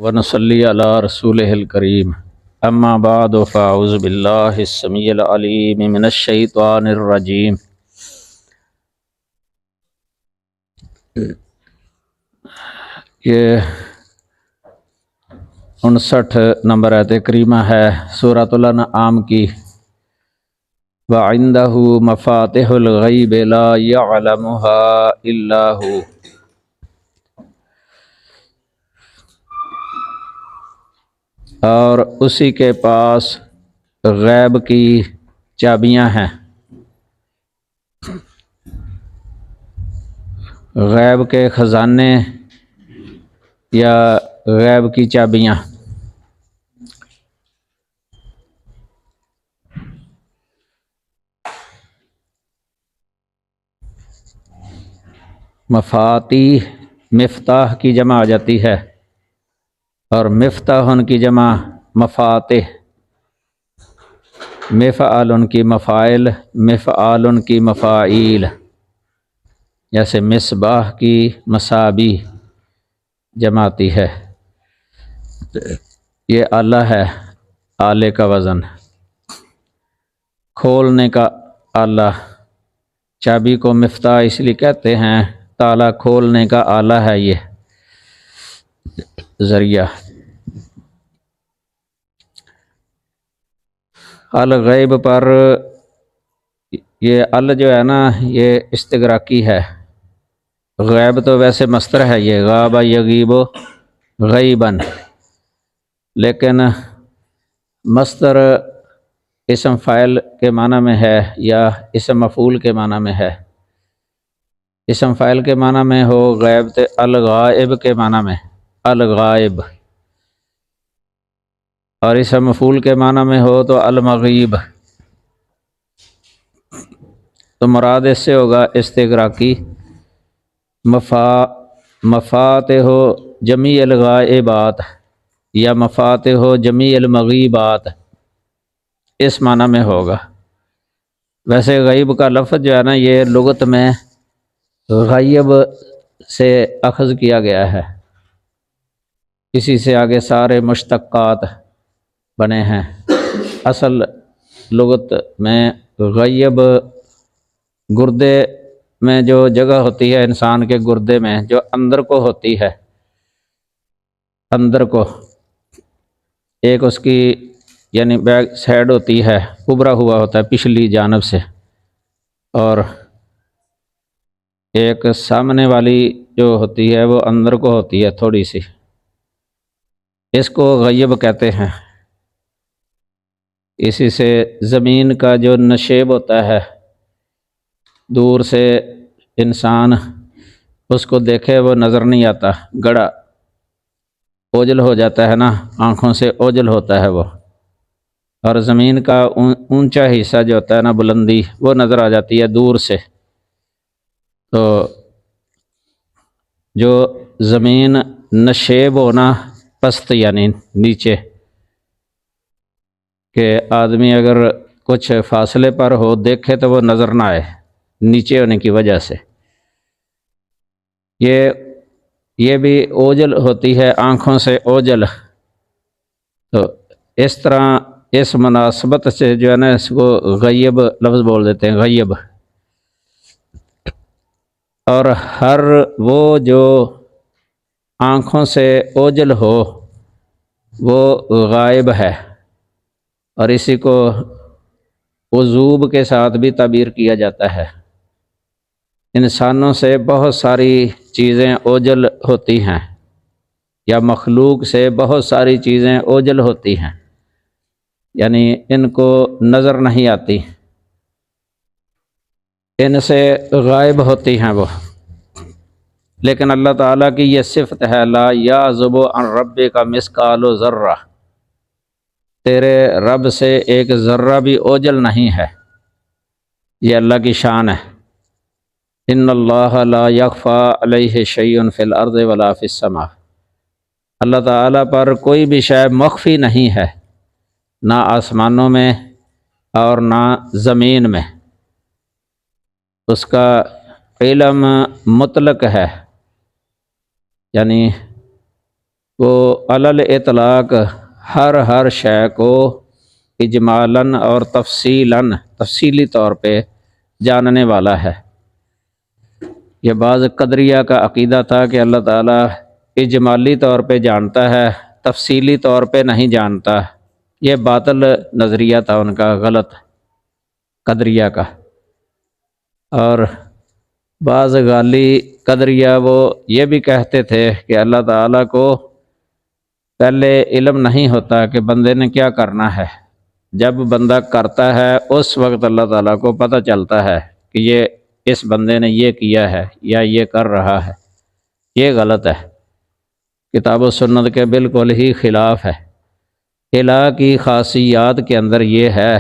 ونصلي على رسوله الكريم أما بعد فأعوذ بالله السميع العليم من الشيطان الرجيم یہ 59 نمبر آیت کریمہ ہے سورۃ الانعام کی۔ وَعِندَهُ مَفَاتِحُ الْغَيْبِ لَا يَعْلَمُهَا إِلَّا هُوَ، اور اسی کے پاس غیب کی چابیاں ہیں۔ غیب کے خزانے یا غیب کی چابیاں۔ مفاتیح مفتاح کی جمع آ جاتی ہے، اور مفتاح کی جمع مفاتح، مفعال کی مفاعل، مفعال کی مفاعیل، جیسے مصباح کی مصابیح جمع آتی ہے۔ یہ آلہ ہے، آلے کا وزن، کھولنے کا آلہ۔ چابی کو مفتاح اس لیے کہتے ہیں، تالا کھولنے کا آلہ ہے یہ ذریعہ۔ الغیب پر یہ ال جو ہے نا، یہ استغراقی ہے۔ غیب تو ویسے مصدر ہے، یہ غاب یغیب غیباً، لیکن مصدر اسم فاعل کے معنی میں ہے یا اسم مفعول کے معنی میں ہے۔ اسم فاعل کے معنی میں ہو غیب تے الغائب کے معنی میں الغائب، اور اسم مفعول کے معنی میں ہو تو المغیب، تو مراد اس سے ہوگا استغراقی۔ مفاتح جمیع الغائبات یا مفاتح جمیع المغیبات، اس معنی میں ہوگا۔ ویسے غیب کا لفظ جو ہے نا، یہ لغت میں غیب سے اخذ کیا گیا ہے، اسی سے آگے سارے مشتقات بنے ہیں۔ اصل لغت میں غیب گردے میں جو جگہ ہوتی ہے انسان کے گردے میں، جو اندر کو ہوتی ہے، اندر کو ایک اس کی یعنی بیک سائڈ ہوتی ہے، ابھرا ہوا ہوتا ہے پچھلی جانب سے، اور ایک سامنے والی جو ہوتی ہے وہ اندر کو ہوتی ہے تھوڑی سی، اس کو غیب کہتے ہیں۔ اسی سے زمین کا جو نشیب ہوتا ہے، دور سے انسان اس کو دیکھے وہ نظر نہیں آتا، گڑا اوجل ہو جاتا ہے نا، آنکھوں سے اوجل ہوتا ہے وہ، اور زمین کا اونچا حصہ جو ہوتا ہے نا، بلندی، وہ نظر آ جاتی ہے دور سے۔ تو جو زمین نشیب ہونا، پست یعنی نیچے، کہ آدمی اگر کچھ فاصلے پر ہو دیکھے تو وہ نظر نہ آئے نیچے ہونے کی وجہ سے، یہ بھی اوجل ہوتی ہے، آنکھوں سے اوجل۔ تو اس طرح اس مناسبت سے جو ہے نا، اس کو غیب لفظ بول دیتے ہیں، غیب۔ اور ہر وہ جو آنکھوں سے اوجل ہو وہ غائب ہے، اور اسی کو عذوب کے ساتھ بھی تعبیر کیا جاتا ہے۔ انسانوں سے بہت ساری چیزیں اوجل ہوتی ہیں، یا مخلوق سے بہت ساری چیزیں اوجل ہوتی ہیں، یعنی ان کو نظر نہیں آتی، ان سے غائب ہوتی ہیں وہ۔ لیکن اللہ تعالیٰ کی یہ صفت ہے، لا یعزب عن ربک مثقال ذرہ، تیرے رب سے ایک ذرہ بھی اوجل نہیں ہے، یہ اللہ کی شان ہے۔ ان اللہ لا یخفی علیہ شیء فی الارض ولا فی السماء، اللہ تعالیٰ پر کوئی بھی شے مخفی نہیں ہے، نہ آسمانوں میں اور نہ زمین میں، اس کا علم مطلق ہے، یعنی وہ علل اطلاق ہر شے کو اجمالاً اور تفصیلی طور پہ جاننے والا ہے۔ یہ بعض قدریہ کا عقیدہ تھا کہ اللہ تعالیٰ اجمالی طور پہ جانتا ہے، تفصیلی طور پہ نہیں جانتا۔ یہ باطل نظریہ تھا ان کا، غلط قدریہ کا۔ اور بعض غالی قدریہ وہ یہ بھی کہتے تھے کہ اللہ تعالیٰ کو پہلے علم نہیں ہوتا کہ بندے نے کیا کرنا ہے، جب بندہ کرتا ہے اس وقت اللہ تعالیٰ کو پتہ چلتا ہے کہ یہ اس بندے نے یہ کیا ہے یا یہ کر رہا ہے۔ یہ غلط ہے، کتاب و سنت کے بالکل ہی خلاف ہے۔ الہ کی خاصیات کے اندر یہ ہے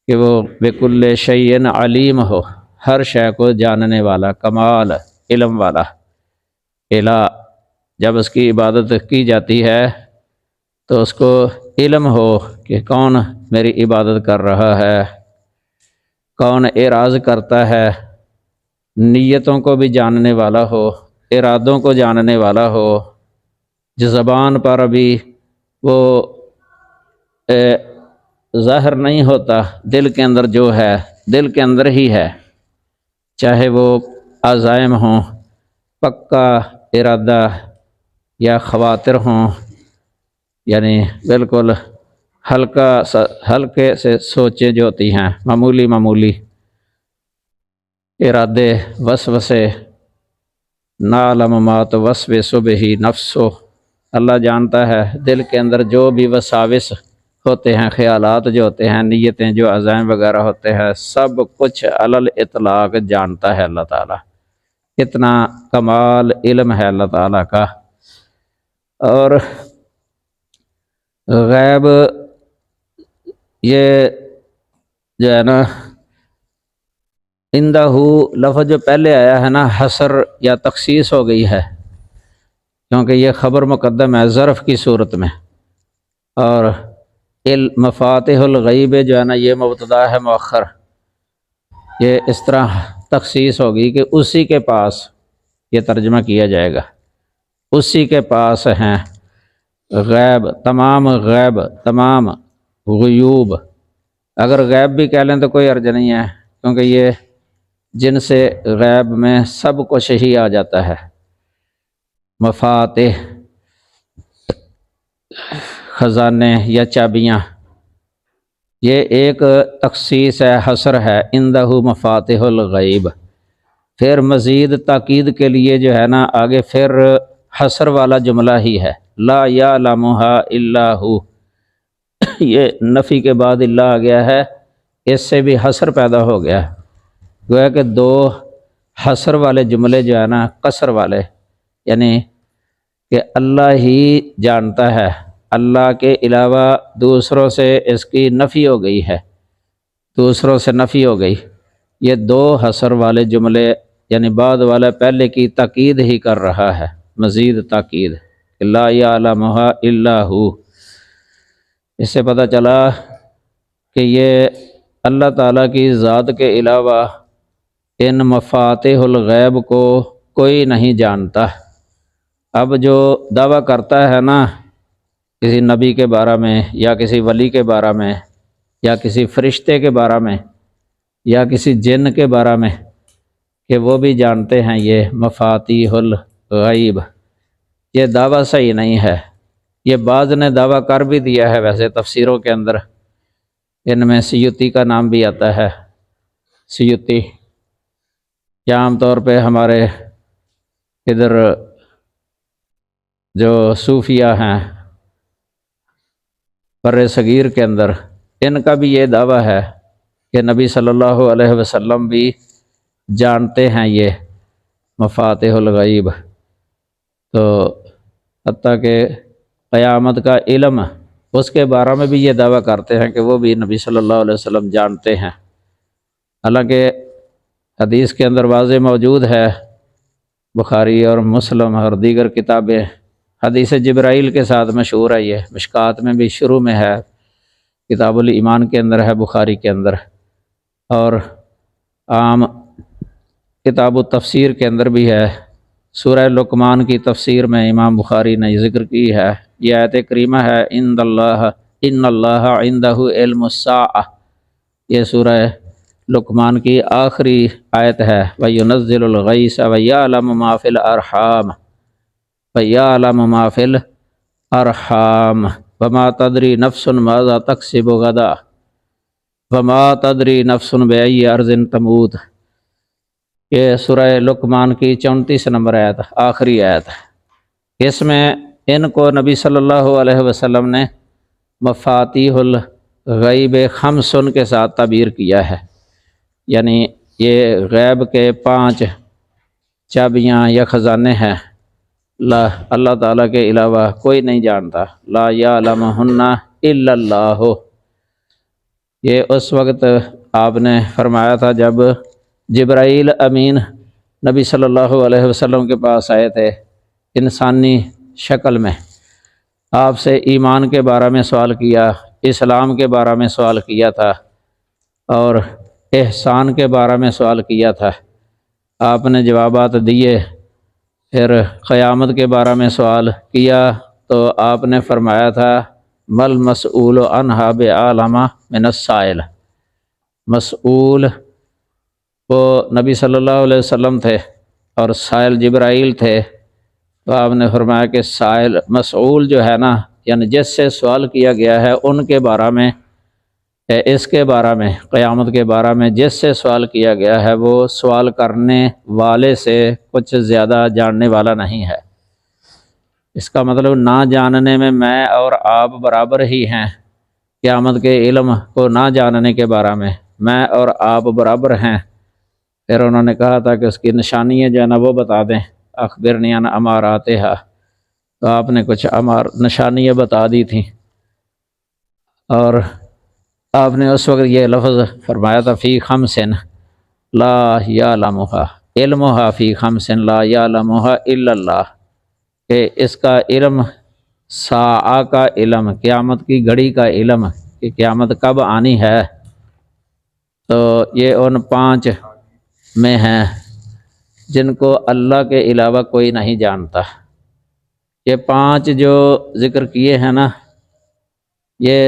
کہ وہ بکل شیء علیم ہو، ہر شے کو جاننے والا، کمال علم والا۔ الہ جب اس کی عبادت کی جاتی ہے تو اس کو علم ہو کہ کون میری عبادت کر رہا ہے، کون اعراض کرتا ہے، نیتوں کو بھی جاننے والا ہو، ارادوں کو جاننے والا ہو، جو زبان پر ابھی وہ ظاہر نہیں ہوتا، دل کے اندر جو ہے دل کے اندر ہی ہے، چاہے وہ عزائم ہوں، پکا ارادہ، یا خواطر ہوں، یعنی بالکل ہلکے سے سوچیں جو ہوتی ہیں، معمولی ارادے، وسوسے، نعلم ما توسوس به نفسہ، اللہ جانتا ہے دل کے اندر جو بھی وساوس ہوتے ہیں، خیالات جو ہوتے ہیں، نیتیں جو عزائم وغیرہ ہوتے ہیں، سب کچھ علل اطلاق جانتا ہے اللہ تعالیٰ۔ اتنا کمال علم ہے اللہ تعالیٰ کا۔ اور غیب یہ جو ہے نا، عندہ لفظ جو پہلے آیا ہے نا، حصر یا تخصیص ہو گئی ہے، کیونکہ یہ خبر مقدم ہے ظرف کی صورت میں، اور مفاتح الغیب جو ہے نا یہ مبتدا ہے مؤخر، یہ اس طرح تخصیص ہوگی کہ اسی کے پاس، یہ ترجمہ کیا جائے گا، اسی کے پاس ہیں غیب، تمام غیوب۔ اگر غیب بھی کہہ لیں تو کوئی حرج نہیں ہے، کیونکہ یہ جن سے غیب میں سب کچھ ہی آ جاتا ہے۔ مفاتح خزانے یا چابیاں، یہ ایک تخصیص ہے، حصر ہے، عندہ مفاتح الغیب۔ پھر مزید تاکید کے لیے جو ہے نا آگے پھر حصر والا جملہ ہی ہے، لا یعلمھا الا ہو، یہ نفی کے بعد اللہ آ گیا ہے، اس سے بھی حصر پیدا ہو گیا، گویا کہ دو حصر والے جملے جو ہے نا، قصر والے، یعنی کہ اللہ ہی جانتا ہے، اللہ کے علاوہ دوسروں سے اس کی نفی ہو گئی ہے، دوسروں سے نفی ہو گئی۔ یہ دو حصر والے جملے، یعنی بعد والا پہلے کی تاکید ہی کر رہا ہے، مزید تاکید، لا یعلمھا الا ہو۔ اس سے پتہ چلا کہ یہ اللہ تعالیٰ کی ذات کے علاوہ ان مفاتح الغیب کو کوئی نہیں جانتا۔ اب جو دعویٰ کرتا ہے نا کسی نبی کے بارے میں، یا کسی ولی کے بارے میں، یا کسی فرشتے کے بارے میں، یا کسی جن کے بارے میں کہ وہ بھی جانتے ہیں یہ مفاتیح الغیب، یہ دعویٰ صحیح نہیں ہے۔ یہ بعض نے دعویٰ کر بھی دیا ہے ویسے تفسیروں کے اندر، ان میں سیوطی کا نام بھی آتا ہے، سیوطی، یا عام طور پہ ہمارے ادھر جو صوفیہ ہیں بر صغیر کے اندر، ان کا بھی یہ دعویٰ ہے کہ نبی صلی اللہ علیہ وسلم بھی جانتے ہیں یہ مفاتح الغیب، تو حتیٰ کہ قیامت کا علم اس کے بارے میں بھی یہ دعویٰ کرتے ہیں کہ وہ بھی نبی صلی اللہ علیہ وسلم جانتے ہیں، حالانکہ حدیث کے اندر واضح موجود ہے، بخاری اور مسلم اور دیگر کتابیں، حدیث جبرائیل کے ساتھ مشہور ہے، یہ مشکات میں بھی شروع میں ہے، کتاب الایمان کے اندر ہے، بخاری کے اندر، اور عام کتاب التفسیر کے اندر بھی ہے، سورہ لقمان کی تفسیر میں امام بخاری نے ذکر کی ہے، یہ آیت کریمہ ہے ان اللہ عندہ علم الساعہ، یہ سورہ لقمان کی آخری آیت ہے۔ وَيُنَزِّلُ الْغَيْثَ وَيَعْلَمُ مَا فِي الْأَرْحَامِ وَيَعْلَمُ مَا فِي الْأَرْحَامِ وَمَا تَدْرِي نَفْسٌ مَاذَا تَكْسِبُ غَدًا وَمَا تَدْرِي نَفْسٌ بِأَيِّ أَرْضٍ تَمُوتُ، یہ سورہ لقمان کی 34 نمبر آیت، آخری آیت ہے۔ اس میں ان کو نبی صلی اللہ علیہ وسلم نے مفاتیح الغیب خمسن کے ساتھ تعبیر کیا ہے، یعنی یہ غیب کے 5 چابیاں یا خزانے ہیں، اللہ تعالیٰ کے علاوہ کوئی نہیں جانتا، لا یعلمہن الا اللہ۔ یہ اس وقت آپ نے فرمایا تھا جب جبرائیل امین نبی صلی اللہ علیہ وسلم کے پاس آئے تھے انسانی شکل میں، آپ سے ایمان کے بارے میں سوال کیا، اسلام کے بارے میں سوال کیا تھا اور احسان کے بارے میں سوال کیا تھا، آپ نے جوابات دیے۔ پھر قیامت کے بارے میں سوال کیا تو آپ نے فرمایا تھا مل مسئول عنہا بعلم من السائل، مسئول وہ نبی صلی اللہ علیہ وسلم تھے اور سائل جبرائیل تھے، تو آپ نے فرمایا کہ سائل مسئول جو ہے نا، یعنی جس سے سوال کیا گیا ہے ان کے بارے میں، اس کے بارے میں، قیامت کے بارے میں جس سے سوال کیا گیا ہے وہ سوال کرنے والے سے کچھ زیادہ جاننے والا نہیں ہے۔ اس کا مطلب نہ جاننے میں اور آپ برابر ہی ہیں، قیامت کے علم کو نہ جاننے کے بارے میں اور آپ برابر ہیں۔ پھر انہوں نے کہا تھا کہ اس کی نشانیاں جو ہے نا وہ بتا دیں، اخبرنی عن اماراتہا، تو آپ نے کچھ نشانیاں بتا دی تھیں، اور آپ نے اس وقت یہ لفظ فرمایا تھا فی خمس لا یعلمھا علمھا فی خمس لا یعلمھا الا اللہ، کہ اس کا علم، ساعہ کا علم، قیامت کی گھڑی کا علم کہ قیامت کب آنی ہے، تو یہ ان 5 میں ہیں جن کو اللہ کے علاوہ کوئی نہیں جانتا۔ یہ 5 جو ذکر کیے ہیں نا، یہ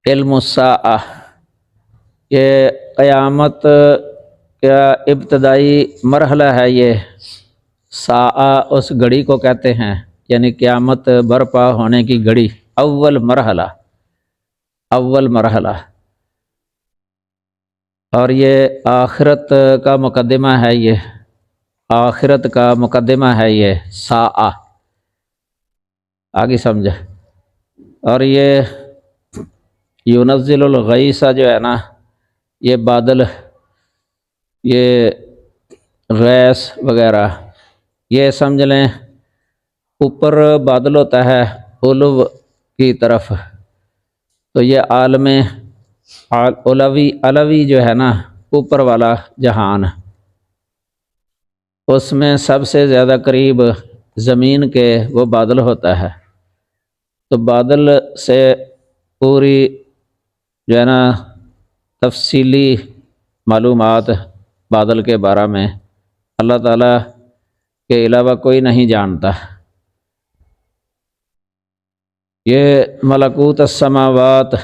علم الساعہ، یہ قیامت کا ابتدائی مرحلہ ہے، یہ ساعہ اس گھڑی کو کہتے ہیں، یعنی قیامت برپا ہونے کی گھڑی، اول مرحلہ، اور یہ آخرت کا مقدمہ ہے، یہ آخرت کا مقدمہ ہے یہ ساعہ، آگے سمجھے۔ اور یہ ینزل الغیث جو ہے نا، یہ بادل، یہ غیث وغیرہ، یہ سمجھ لیں اوپر بادل ہوتا ہے علو کی طرف، تو یہ عالم علوی جو ہے نا، اوپر والا جہان، اس میں سب سے زیادہ قریب زمین کے وہ بادل ہوتا ہے، تو بادل سے پوری جو ہے نا تفصیلی معلومات بادل کے بارے میں اللہ تعالیٰ کے علاوہ کوئی نہیں جانتا۔ یہ ملکوت السماوات،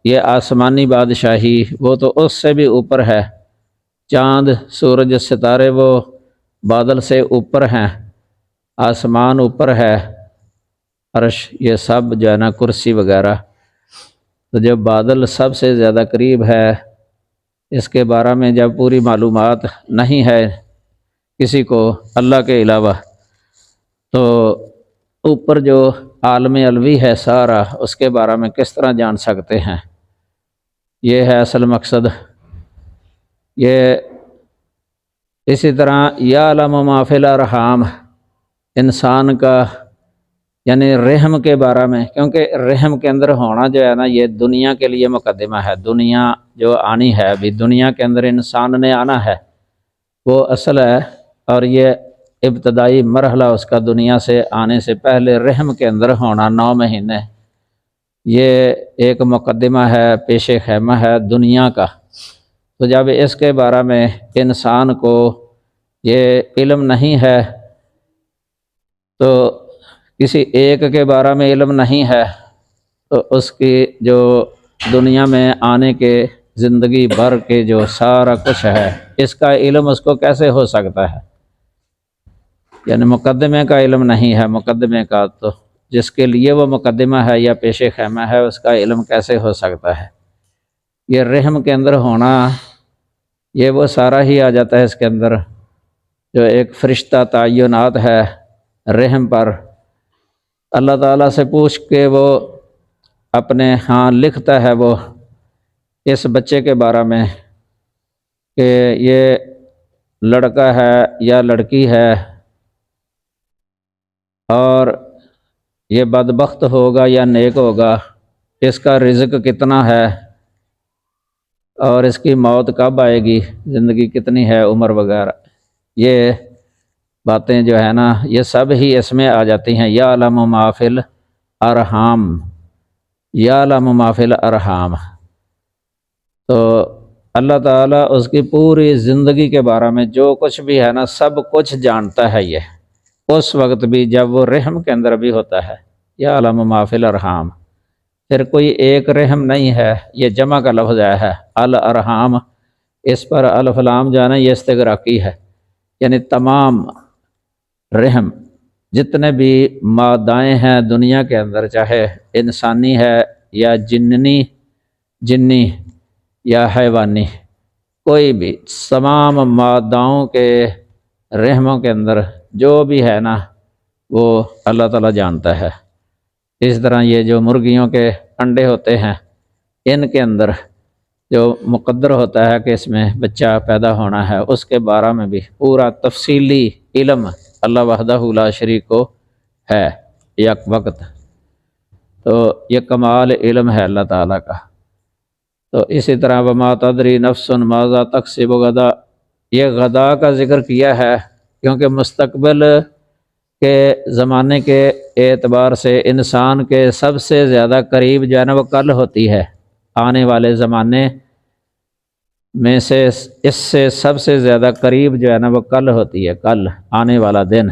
یہ آسمانی بادشاہی، وہ تو اس سے بھی اوپر ہے، چاند سورج ستارے وہ بادل سے اوپر ہیں، آسمان اوپر ہے، عرش، یہ سب جو ہے نا کرسی وغیرہ، تو جب بادل سب سے زیادہ قریب ہے، اس کے بارے میں جب پوری معلومات نہیں ہے کسی کو اللہ کے علاوہ، تو اوپر جو عالم علوی ہے سارا، اس کے بارے میں کس طرح جان سکتے ہیں؟ یہ ہے اصل مقصد۔ یہ اسی طرح یعلم ما فی الارحام، انسان کا یعنی رحم کے بارے میں، کیونکہ رحم کے اندر ہونا جو ہے نا، یہ دنیا کے لیے مقدمہ ہے، دنیا جو آنی ہے، ابھی دنیا کے اندر انسان نے آنا ہے، وہ اصل ہے، اور یہ ابتدائی مرحلہ اس کا دنیا سے آنے سے پہلے رحم کے اندر ہونا 9 مہینے، یہ ایک مقدمہ ہے، پیش خیمہ ہے دنیا کا۔ تو جب اس کے بارے میں انسان کو یہ علم نہیں ہے تو کسی ایک کے بارے میں علم نہیں ہے تو اس کی جو دنیا میں آنے کے زندگی بھر کے جو سارا کچھ ہے اس کا علم اس کو کیسے ہو سکتا ہے؟ یعنی مقدمے کا علم نہیں ہے، مقدمے کا تو جس کے لیے وہ مقدمہ ہے یا پیش خیمہ ہے اس کا علم کیسے ہو سکتا ہے؟ یہ رحم کے اندر ہونا یہ وہ سارا ہی آ جاتا ہے اس کے اندر، جو ایک فرشتہ تعینات ہے رحم پر، اللہ تعالیٰ سے پوچھ کے وہ اپنے ہاں لکھتا ہے وہ اس بچے کے بارے میں کہ یہ لڑکا ہے یا لڑکی ہے اور یہ بدبخت ہوگا یا نیک ہوگا، اس کا رزق کتنا ہے اور اس کی موت کب آئے گی، زندگی کتنی ہے، عمر وغیرہ، یہ باتیں جو ہے نا یہ سب ہی اس میں آ جاتی ہیں۔ یعلم ما فی الارحام، یعلم ما فی الارحام، تو اللہ تعالیٰ اس کی پوری زندگی کے بارے میں جو کچھ بھی ہے نا سب کچھ جانتا ہے، یہ اس وقت بھی جب وہ رحم کے اندر بھی ہوتا ہے۔ یعلم ما فی الارحام، پھر کوئی ایک رحم نہیں ہے، یہ جمع کا لفظ آیا ہے الارحام، اس پر الف لام جو ہے نا یہ استغراقی ہے، یعنی تمام رحم جتنے بھی مادائیں ہیں دنیا کے اندر، چاہے انسانی ہے یا جنی یا حیوانی، کوئی بھی تمام ماداؤں کے رحموں کے اندر جو بھی ہے نا وہ اللہ تعالیٰ جانتا ہے۔ اس طرح یہ جو مرغیوں کے انڈے ہوتے ہیں ان کے اندر جو مقدر ہوتا ہے کہ اس میں بچہ پیدا ہونا ہے اس کے بارے میں بھی پورا تفصیلی علم اللہ وحدہ لا شریک کو ہے یک وقت، تو یہ کمال علم ہے اللہ تعالیٰ کا۔ تو اسی طرح وما تدری نفس ماذا تکسب غدا، یہ غدا کا ذکر کیا ہے کیونکہ مستقبل کے زمانے کے اعتبار سے انسان کے سب سے زیادہ قریب جو ہے نا وہ کل ہوتی ہے، آنے والے زمانے میں سے اس سے سب سے زیادہ قریب جو ہے نا وہ کل ہوتی ہے، کل آنے والا دن۔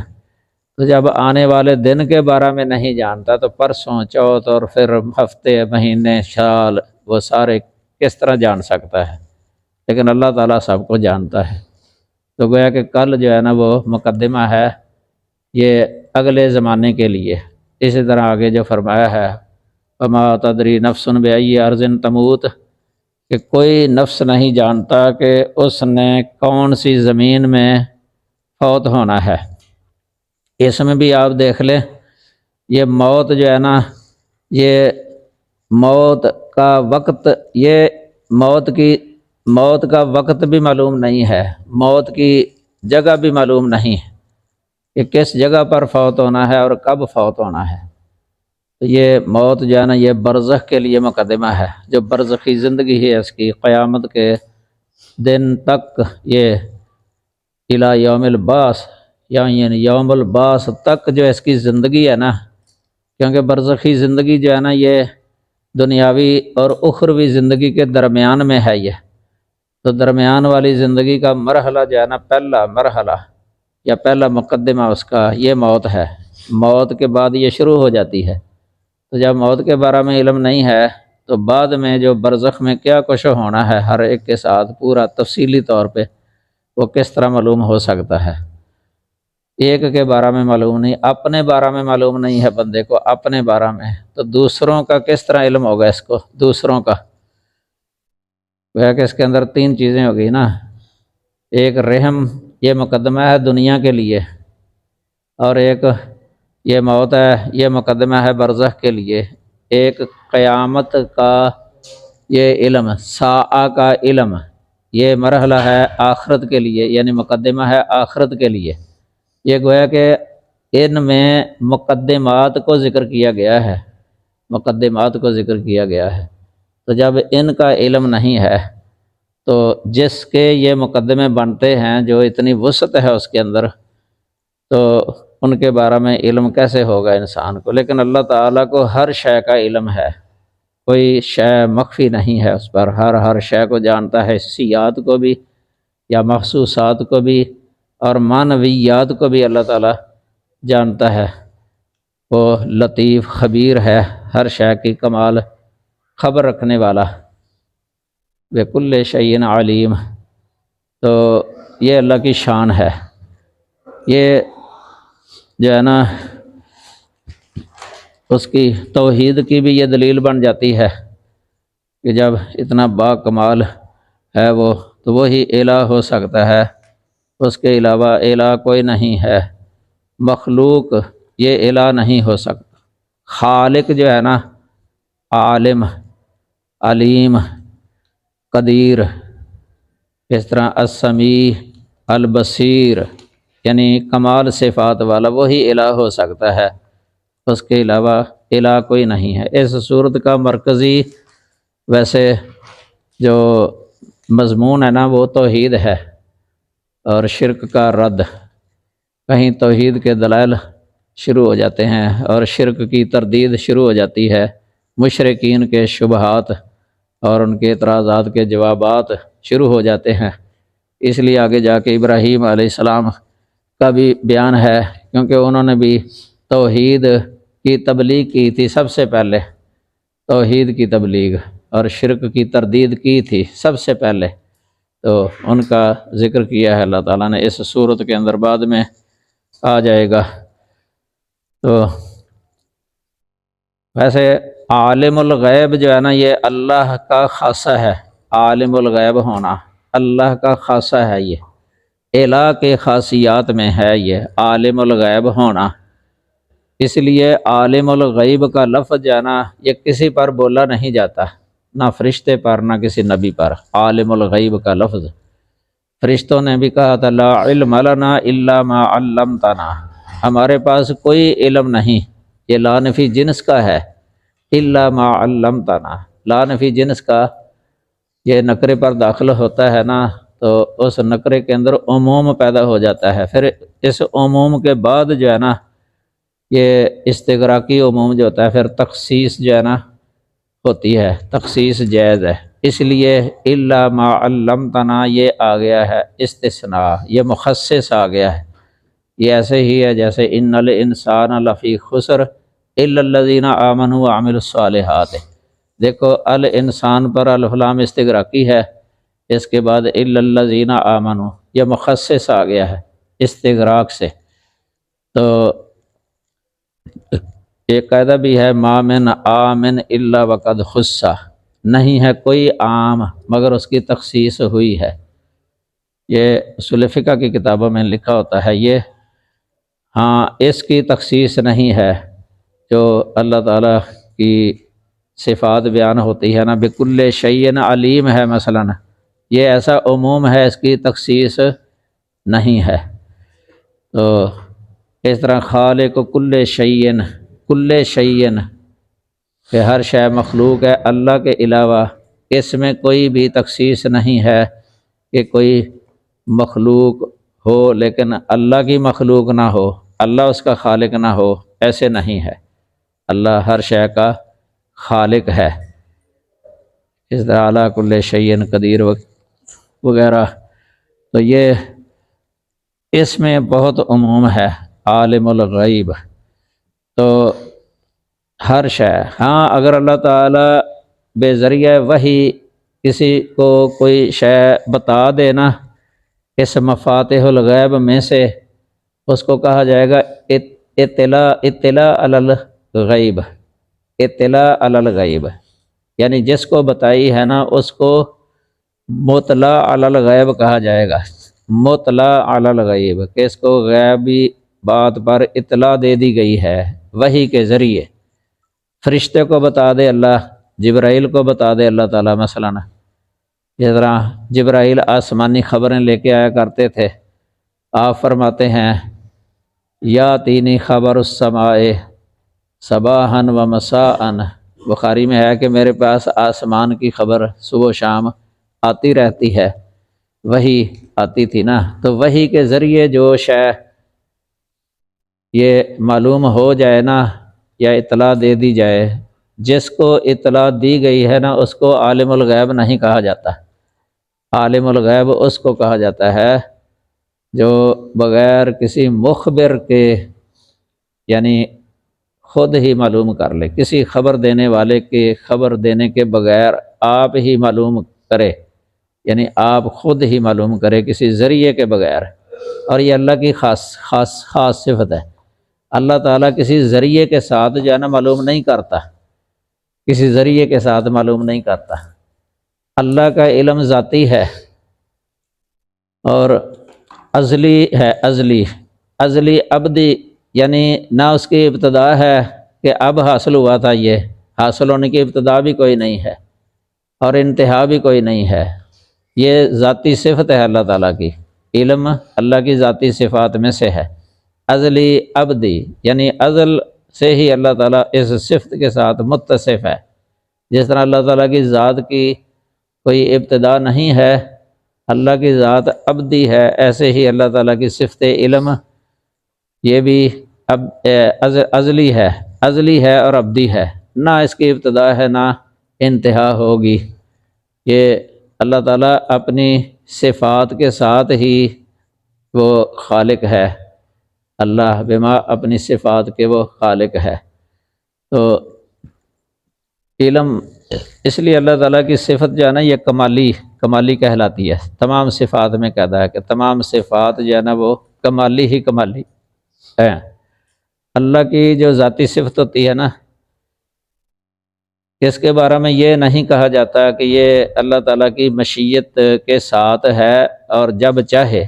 تو جب آنے والے دن کے بارے میں نہیں جانتا تو پرسوں چوتھ اور پھر ہفتے مہینے سال وہ سارے کس طرح جان سکتا ہے؟ لیکن اللہ تعالیٰ سب کو جانتا ہے، تو گویا کہ کل جو ہے نا وہ مقدمہ ہے یہ اگلے زمانے کے لیے۔ اسی طرح آگے جو فرمایا ہے وما تدری نفس بأی ارض تموت، کہ کوئی نفس نہیں جانتا کہ اس نے کون سی زمین میں فوت ہونا ہے۔ اس میں بھی آپ دیکھ لیں یہ موت جو ہے نا یہ موت کا وقت، یہ موت کا وقت بھی معلوم نہیں ہے، موت کی جگہ بھی معلوم نہیں ہے کہ کس جگہ پر فوت ہونا ہے اور کب فوت ہونا ہے۔ تو یہ موت جو ہے نا یہ برزخ کے لیے مقدمہ ہے، جو برزخی زندگی ہے اس کی قیامت کے دن تک، یہ الی یوم البعث یعنی یوم البعث تک جو اس کی زندگی ہے نا، کیونکہ برزخی زندگی جو ہے نا یہ دنیاوی اور اخروی زندگی کے درمیان میں ہے، یہ تو درمیان والی زندگی کا مرحلہ جو ہے نا پہلا مرحلہ یا پہلا مقدمہ اس کا یہ موت ہے، موت کے بعد یہ شروع ہو جاتی ہے۔ تو جب موت کے بارے میں علم نہیں ہے تو بعد میں جو برزخ میں کیا کچھ ہونا ہے ہر ایک کے ساتھ پورا تفصیلی طور پہ وہ کس طرح معلوم ہو سکتا ہے؟ ایک کے بارے میں معلوم نہیں، اپنے بارے میں معلوم نہیں ہے بندے کو اپنے بارے میں، تو دوسروں کا کس طرح علم ہوگا اس کو؟ دوسروں کا وہ کہ اس کے اندر تین چیزیں ہوگی نا، ایک رحم یہ مقدمہ ہے دنیا کے لیے، اور ایک یہ موت ہے یہ مقدمہ ہے برزخ کے لیے، ایک قیامت کا یہ علم، ساعہ کا علم، یہ مرحلہ ہے آخرت کے لیے، یعنی مقدمہ ہے آخرت کے لیے۔ یہ گویا کہ ان میں مقدمات کو ذکر کیا گیا ہے، مقدمات کو ذکر کیا گیا ہے۔ تو جب ان کا علم نہیں ہے تو جس کے یہ مقدمے بنتے ہیں جو اتنی وسعت ہے اس کے اندر، تو ان کے بارے میں علم کیسے ہوگا انسان کو؟ لیکن اللہ تعالیٰ کو ہر شے کا علم ہے، کوئی شے مخفی نہیں ہے اس پر، ہر شے کو جانتا ہے، حسیات کو بھی یا محسوسات کو بھی اور معنویات کو بھی اللہ تعالیٰ جانتا ہے، وہ لطیف خبیر ہے، ہر شے کی کمال خبر رکھنے والا، بکل شیء علیم۔ تو یہ اللہ کی شان ہے۔ یہ جو ہے نا اس کی توحید کی بھی یہ دلیل بن جاتی ہے کہ جب اتنا با کمال ہے وہ، تو وہی الہ ہو سکتا ہے، اس کے علاوہ الہ کوئی نہیں ہے، مخلوق یہ الہ نہیں ہو سکتا۔ خالق جو ہے نا، عالم، علیم، قدیر، اس طرح السمیع، البصیر، یعنی کمال صفات والا وہی الہ ہو سکتا ہے، اس کے علاوہ الہ کوئی نہیں ہے۔ اس صورت کا مرکزی ویسے جو مضمون ہے نا وہ توحید ہے اور شرک کا رد۔ کہیں توحید کے دلائل شروع ہو جاتے ہیں اور شرک کی تردید شروع ہو جاتی ہے، مشرکین کے شبہات اور ان کے اعتراضات کے جوابات شروع ہو جاتے ہیں۔ اس لیے آگے جا کے ابراہیم علیہ السلام کا بھی بیان ہے، کیونکہ انہوں نے بھی توحید کی تبلیغ کی تھی، سب سے پہلے توحید کی تبلیغ اور شرک کی تردید کی تھی سب سے پہلے، تو ان کا ذکر کیا ہے اللہ تعالیٰ نے اس صورت کے اندر، بعد میں آ جائے گا۔ تو ویسے عالم الغیب جو ہے نا یہ اللہ کا خاصہ ہے، عالم الغیب ہونا اللہ کا خاصہ ہے، یہ الہ کے خاصیات میں ہے، یہ عالم الغیب ہونا۔ اس لیے عالم الغیب کا لفظ جو ہے نا یہ کسی پر بولا نہیں جاتا، نہ فرشتے پر نہ کسی نبی پر۔ عالم الغیب کا لفظ فرشتوں نے بھی کہا تھا لا علم لنا الا ما علمتنا، ہمارے پاس کوئی علم نہیں، یہ لا نفی جنس کا ہے، الا ما علمتنا، لا نفی جنس کا یہ نکرے پر داخل ہوتا ہے نا، تو اس نکرے کے اندر عموم پیدا ہو جاتا ہے، پھر اس عموم کے بعد جو ہے نا یہ استغراقی عموم جو ہوتا ہے پھر تخصیص جو ہے نا ہوتی ہے، تخصیص جائز ہے، اس لیے الا ما علمتنا یہ آ گیا ہے استثناء، یہ مخصص آ گیا ہے۔ یہ ایسے ہی ہے جیسے ان الانسان لفی خسر الا الذین آمنوا وعملوا الصالحات، دیکھو الانسان پر الف لام استغراقی ہے، اس کے بعد الا الذین آمنوا یہ مخصص آ گیا ہے استغراق سے۔ تو ایک قاعدہ بھی ہے ما من آمن الا وقد خص، نہیں ہے کوئی عام مگر اس کی تخصیص ہوئی ہے، یہ اصول فقہ کی کتابوں میں لکھا ہوتا ہے یہ، ہاں اس کی تخصیص نہیں ہے جو اللہ تعالیٰ کی صفات بیان ہوتی ہے نا، بکل شیء علیم ہے مثلا، یہ ایسا عموم ہے، اس کی تخصیص نہیں ہے۔ تو اس طرح خالق کل شیء، کل شیء کہ ہر شے مخلوق ہے، اللہ کے علاوہ اس میں کوئی بھی تخصیص نہیں ہے کہ کوئی مخلوق ہو لیکن اللہ کی مخلوق نہ ہو، اللہ اس کا خالق نہ ہو، ایسے نہیں ہے، اللہ ہر شے کا خالق ہے۔ اس طرح علی کل شیء قدیر وغیرہ، تو یہ اس میں بہت عموم ہے، عالم الغیب تو ہر شے، ہاں اگر اللہ تعالیٰ بے ذریعہ وحی کسی کو کوئی شے بتا دے نا اس مفاتح الغیب میں سے، اس کو کہا جائے گا اطلاع علی الغیب، اطلاع علی الغیب، یعنی جس کو بتائی ہے نا اس کو مطلع علی الغیب کہا جائے گا، مطلع علی الغیب کہ اس کو غیبی بات پر اطلاع دے دی گئی ہے وحی کے ذریعے۔ فرشتے کو بتا دے اللہ، جبرائیل کو بتا دے اللہ تعالیٰ، مثلا جس طرح جبرائیل آسمانی خبریں لے کے آیا کرتے تھے، آپ فرماتے ہیں یا تینی خبر السماء صباحا و مساء، بخاری میں ہے کہ میرے پاس آسمان کی خبر صبح و شام آتی رہتی ہے، وحی آتی تھی نا، تو وحی کے ذریعے جو شے یہ معلوم ہو جائے نا یا اطلاع دے دی جائے، جس کو اطلاع دی گئی ہے نا اس کو عالم الغیب نہیں کہا جاتا، عالم الغیب اس کو کہا جاتا ہے جو بغیر کسی مخبر کے یعنی خود ہی معلوم کر لے، کسی خبر دینے والے کے خبر دینے کے بغیر آپ ہی معلوم کرے، یعنی آپ خود ہی معلوم کرے کسی ذریعے کے بغیر۔ اور یہ اللہ کی خاص صفت ہے۔ اللہ تعالیٰ کسی ذریعے کے ساتھ جو ہے نا معلوم نہیں کرتا، کسی ذریعے کے ساتھ معلوم نہیں کرتا۔ اللہ کا علم ذاتی ہے اور ازلی ہے، ازلی ابدی، یعنی نہ اس کی ابتدا ہے کہ اب حاصل ہوا تھا، یہ حاصل ہونے کی ابتدا بھی کوئی نہیں ہے اور انتہا بھی کوئی نہیں ہے۔ یہ ذاتی صفت ہے اللہ تعالیٰ کی، علم اللہ کی ذاتی صفات میں سے ہے۔ ازلی ابدی یعنی ازل سے ہی اللہ تعالیٰ اس صفت کے ساتھ متصف ہے۔ جس طرح اللہ تعالیٰ کی ذات کی کوئی ابتدا نہیں ہے، اللہ کی ذات ابدی ہے، ایسے ہی اللہ تعالیٰ کی صفت علم یہ بھی ازلی ہے اور ابدی ہے، نہ اس کی ابتدا ہے نہ انتہا ہوگی۔ یہ اللہ تعالیٰ اپنی صفات کے ساتھ ہی وہ خالق ہے، اللہ بما اپنی صفات کے وہ خالق ہے۔ تو علم اس لیے اللہ تعالیٰ کی صفت جو ہے نا یہ کمالی کہلاتی ہے۔ تمام صفات میں کہتا ہے کہ تمام صفات جو ہے نا وہ کمالی ہی کمالی ہے۔ اللہ کی جو ذاتی صفت ہوتی ہے نا، اس کے بارے میں یہ نہیں کہا جاتا کہ یہ اللہ تعالیٰ کی مشیت کے ساتھ ہے اور جب چاہے،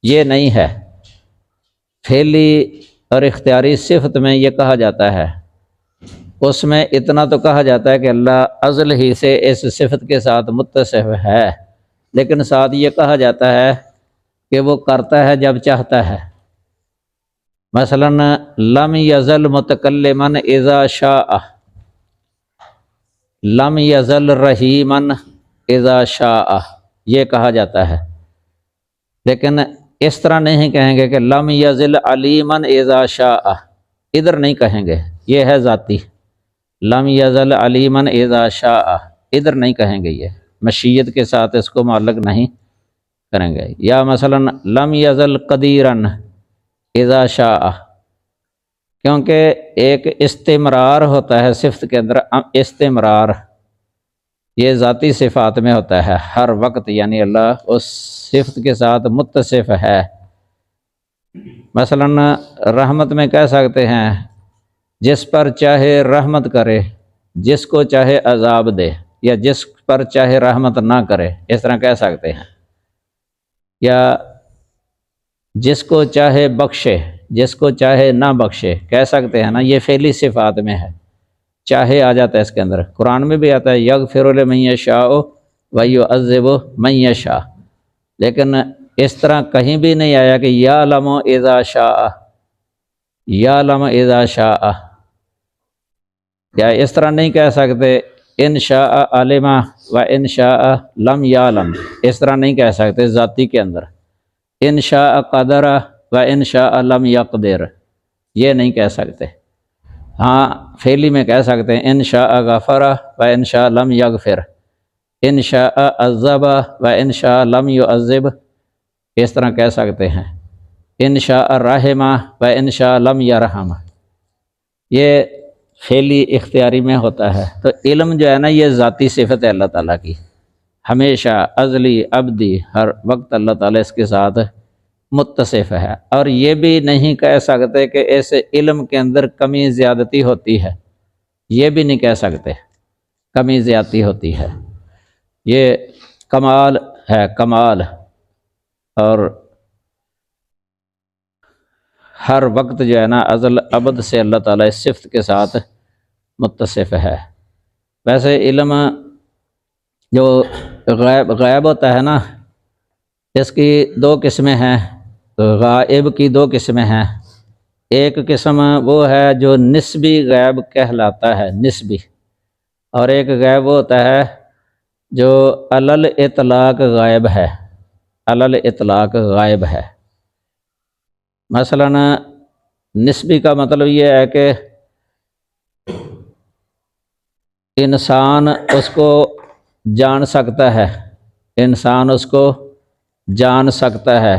یہ نہیں ہے۔ فعلی اور اختیاری صفت میں یہ کہا جاتا ہے، اس میں اتنا تو کہا جاتا ہے کہ اللہ ازل ہی سے اس صفت کے ساتھ متصف ہے، لیکن ساتھ یہ کہا جاتا ہے کہ وہ کرتا ہے جب چاہتا ہے۔ مثلا لم یزل متکلما اذا شاء، لم یزل رحیما اذا شاء، یہ کہا جاتا ہے، لیکن اس طرح نہیں کہیں گے کہ لم یزل علیما اذا شاء، ادھر نہیں کہیں گے، یہ ہے ذاتی۔ لم یزل علیما اذا شاء ادھر نہیں کہیں گے، یہ مشیت کے ساتھ اس کو معلق نہیں کریں گے۔ یا مثلا لم یزل قدیرا اذا شاء، کیونکہ ایک استمرار ہوتا ہے صفت کے اندر، استمرار یہ ذاتی صفات میں ہوتا ہے ہر وقت، یعنی اللہ اس صفت کے ساتھ متصف ہے۔ مثلا رحمت میں کہہ سکتے ہیں جس پر چاہے رحمت کرے، جس کو چاہے عذاب دے، یا جس پر چاہے رحمت نہ کرے، اس طرح کہہ سکتے ہیں۔ یا جس کو چاہے بخشے، جس کو چاہے نہ بخشے، کہہ سکتے ہیں نا، یہ فعلی صفات میں ہے، چاہے آ جاتا ہے اس کے اندر۔ قرآن میں بھی آتا ہے یغفر لمن یشاء ویعذب من یشاء، لیکن اس طرح کہیں بھی نہیں آیا کہ یعلم اذا شاء، یعلم اذا شاء، یا اس طرح نہیں کہہ سکتے ان شاء علم و ان شاء لم یعلم، اس طرح نہیں کہہ سکتے ذاتی کے اندر۔ ان شاء قدر و ان شاء لم یقدر، یہ نہیں کہہ سکتے۔ ہاں فعلی میں کہہ سکتے ہیں ان شاء غفر و ان شاء لم یغفر، ان شاء عذب و ان شاء لم یعذب، اس طرح کہہ سکتے ہیں۔ ان شاء رحم و ان شاء لم یرحم، یہ فعلی اختیاری میں ہوتا ہے۔ تو علم جو ہے نا یہ ذاتی صفت ہے اللہ تعالیٰ کی، ہمیشہ ازلی ابدی، ہر وقت اللہ تعالیٰ اس کے ساتھ متصف ہے۔ اور یہ بھی نہیں کہہ سکتے کہ اس علم کے اندر کمی زیادتی ہوتی ہے، یہ بھی نہیں کہہ سکتے کمی زیادتی ہوتی ہے، یہ کمال ہے، کمال، اور ہر وقت جو ہے نا ازل ابد سے اللہ تعالیٰ اس صفت کے ساتھ متصف ہے۔ ویسے علم جو غائب ہوتا ہے نا، اس کی دو قسمیں ہیں، غائب کی دو قسمیں ہیں۔ ایک قسم وہ ہے جو نسبی غائب کہلاتا ہے، نسبی، اور ایک غائب ہوتا ہے جو علی الاطلاق غائب ہے، علی الاطلاق غائب ہے۔ مثلا نسبی کا مطلب یہ ہے کہ انسان اس کو جان سکتا ہے، انسان اس کو جان سکتا ہے،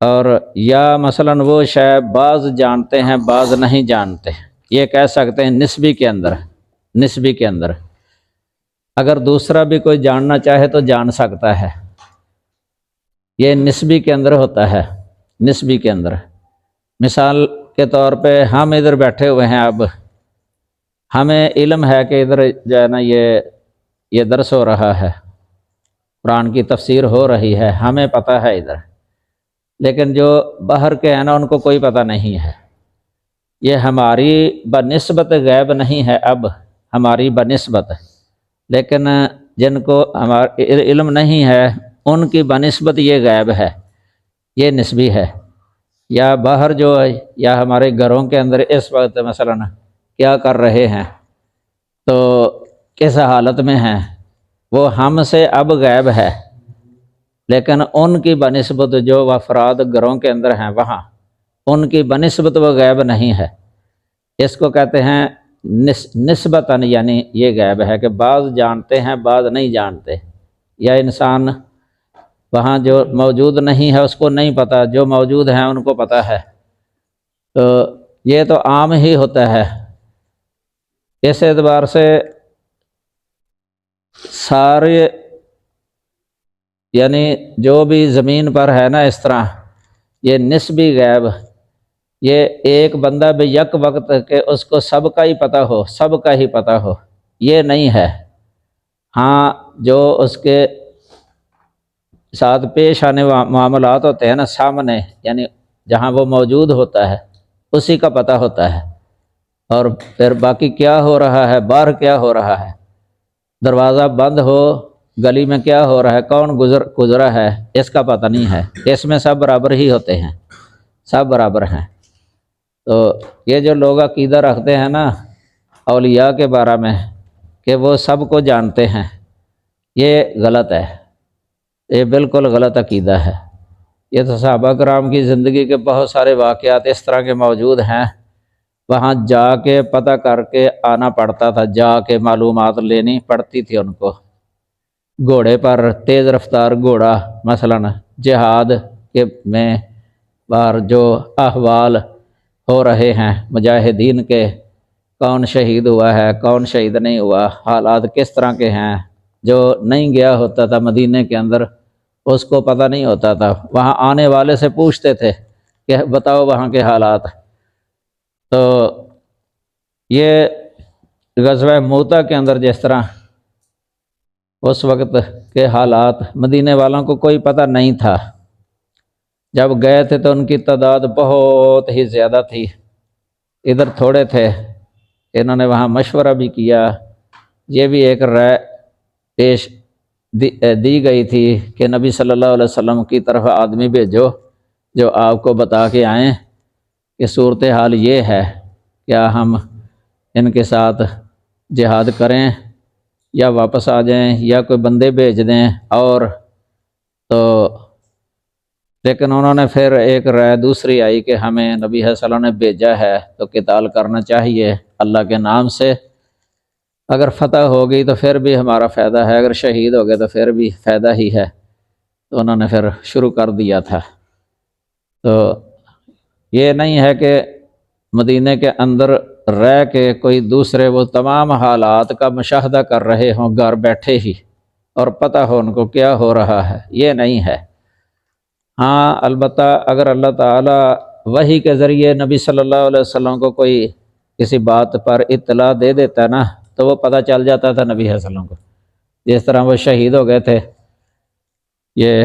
اور یا مثلاً وہ شے بعض جانتے ہیں بعض نہیں جانتے، یہ کہہ سکتے ہیں نسبی کے اندر، نسبی کے اندر اگر دوسرا بھی کوئی جاننا چاہے تو جان سکتا ہے، یہ نسبی کے اندر ہوتا ہے، نسبی کے اندر۔ مثال کے طور پہ ہم ادھر بیٹھے ہوئے ہیں، اب ہمیں علم ہے کہ ادھر جو ہے نا یہ درس ہو رہا ہے، قرآن کی تفسیر ہو رہی ہے، ہمیں پتہ ہے ادھر، لیکن جو باہر کے ہیں نا ان کو کوئی پتہ نہیں ہے۔ یہ ہماری بنسبت غیب نہیں ہے، اب ہماری بنسبت، لیکن جن کو ہمارا علم نہیں ہے ان کی بنسبت یہ غیب ہے، یہ نسبی ہے۔ یا باہر جو ہے یا ہمارے گھروں کے اندر اس وقت مثلاً کیا کر رہے ہیں تو کس حالت میں ہیں، وہ ہم سے اب غیب ہے، لیکن ان کی بنسبت جو افراد گھروں کے اندر ہیں وہاں ان کی بنسبت وہ غیب نہیں ہے۔ اس کو کہتے ہیں نسبتاً، یعنی یہ غیب ہے کہ بعض جانتے ہیں بعض نہیں جانتے، یا انسان وہاں جو موجود نہیں ہے اس کو نہیں پتہ، جو موجود ہیں ان کو پتہ ہے، تو یہ تو عام ہی ہوتا ہے۔ اس اعتبار سے سارے یعنی جو بھی زمین پر ہے نا اس طرح یہ نسبی غیب، یہ ایک بندہ بھی یک وقت کہ اس کو سب کا ہی پتہ ہو، سب کا ہی پتہ ہو، یہ نہیں ہے۔ ہاں جو اس کے ساتھ پیش آنے معاملات ہوتے ہیں نا سامنے، یعنی جہاں وہ موجود ہوتا ہے اسی کا پتہ ہوتا ہے، اور پھر باقی کیا ہو رہا ہے، باہر کیا ہو رہا ہے، دروازہ بند ہو، گلی میں کیا ہو رہا ہے، کون گزرا ہے، اس کا پتہ نہیں ہے۔ اس میں سب برابر ہی ہوتے ہیں، سب برابر ہیں۔ تو یہ جو لوگ عقیدہ رکھتے ہیں نا اولیاء کے بارے میں کہ وہ سب کو جانتے ہیں، یہ غلط ہے، یہ بالکل غلط عقیدہ ہے۔ یہ تو صحابہ کرام کی زندگی کے بہت سارے واقعات اس طرح کے موجود ہیں، وہاں جا کے پتہ کر کے آنا پڑتا تھا، جا کے معلومات لینی پڑتی تھی ان کو، گھوڑے پر تیز رفتار گھوڑا، مثلاً جہاد کے میں باہر جو احوال ہو رہے ہیں مجاہدین کے، کون شہید ہوا ہے کون شہید نہیں ہوا، حالات کس طرح کے ہیں، جو نہیں گیا ہوتا تھا مدینے کے اندر اس کو پتہ نہیں ہوتا تھا، وہاں آنے والے سے پوچھتے تھے کہ بتاؤ وہاں کے حالات۔ تو یہ غزوہ موتہ کے اندر جس طرح اس وقت کے حالات مدینے والوں کو کوئی پتہ نہیں تھا، جب گئے تھے تو ان کی تعداد بہت ہی زیادہ تھی، ادھر تھوڑے تھے، انہوں نے وہاں مشورہ بھی کیا، یہ بھی ایک رائے پیش دی گئی تھی کہ نبی صلی اللہ علیہ وسلم کی طرف آدمی بھیجو جو آپ کو بتا کے آئیں کہ صورتحال یہ ہے، کیا ہم ان کے ساتھ جہاد کریں یا واپس آ جائیں یا کوئی بندے بھیج دیں، اور تو لیکن انہوں نے پھر ایک رائے دوسری آئی کہ ہمیں نبی صلی اللہ علیہ وسلم نے بھیجا ہے تو قتال کرنا چاہیے اللہ کے نام سے، اگر فتح ہو گئی تو پھر بھی ہمارا فائدہ ہے، اگر شہید ہو گئے تو پھر بھی فائدہ ہی ہے، تو انہوں نے پھر شروع کر دیا تھا۔ تو یہ نہیں ہے کہ مدینے کے اندر رہ کے کوئی دوسرے وہ تمام حالات کا مشاہدہ کر رہے ہوں گھر بیٹھے ہی اور پتہ ہو ان کو کیا ہو رہا ہے، یہ نہیں ہے۔ ہاں البتہ اگر اللہ تعالیٰ وحی کے ذریعے نبی صلی اللہ علیہ وسلم کو کوئی کسی بات پر اطلاع دے دیتا نا تو وہ پتہ چل جاتا تھا نبی صلی اللہ علیہ وسلم کو، جس طرح وہ شہید ہو گئے تھے، یہ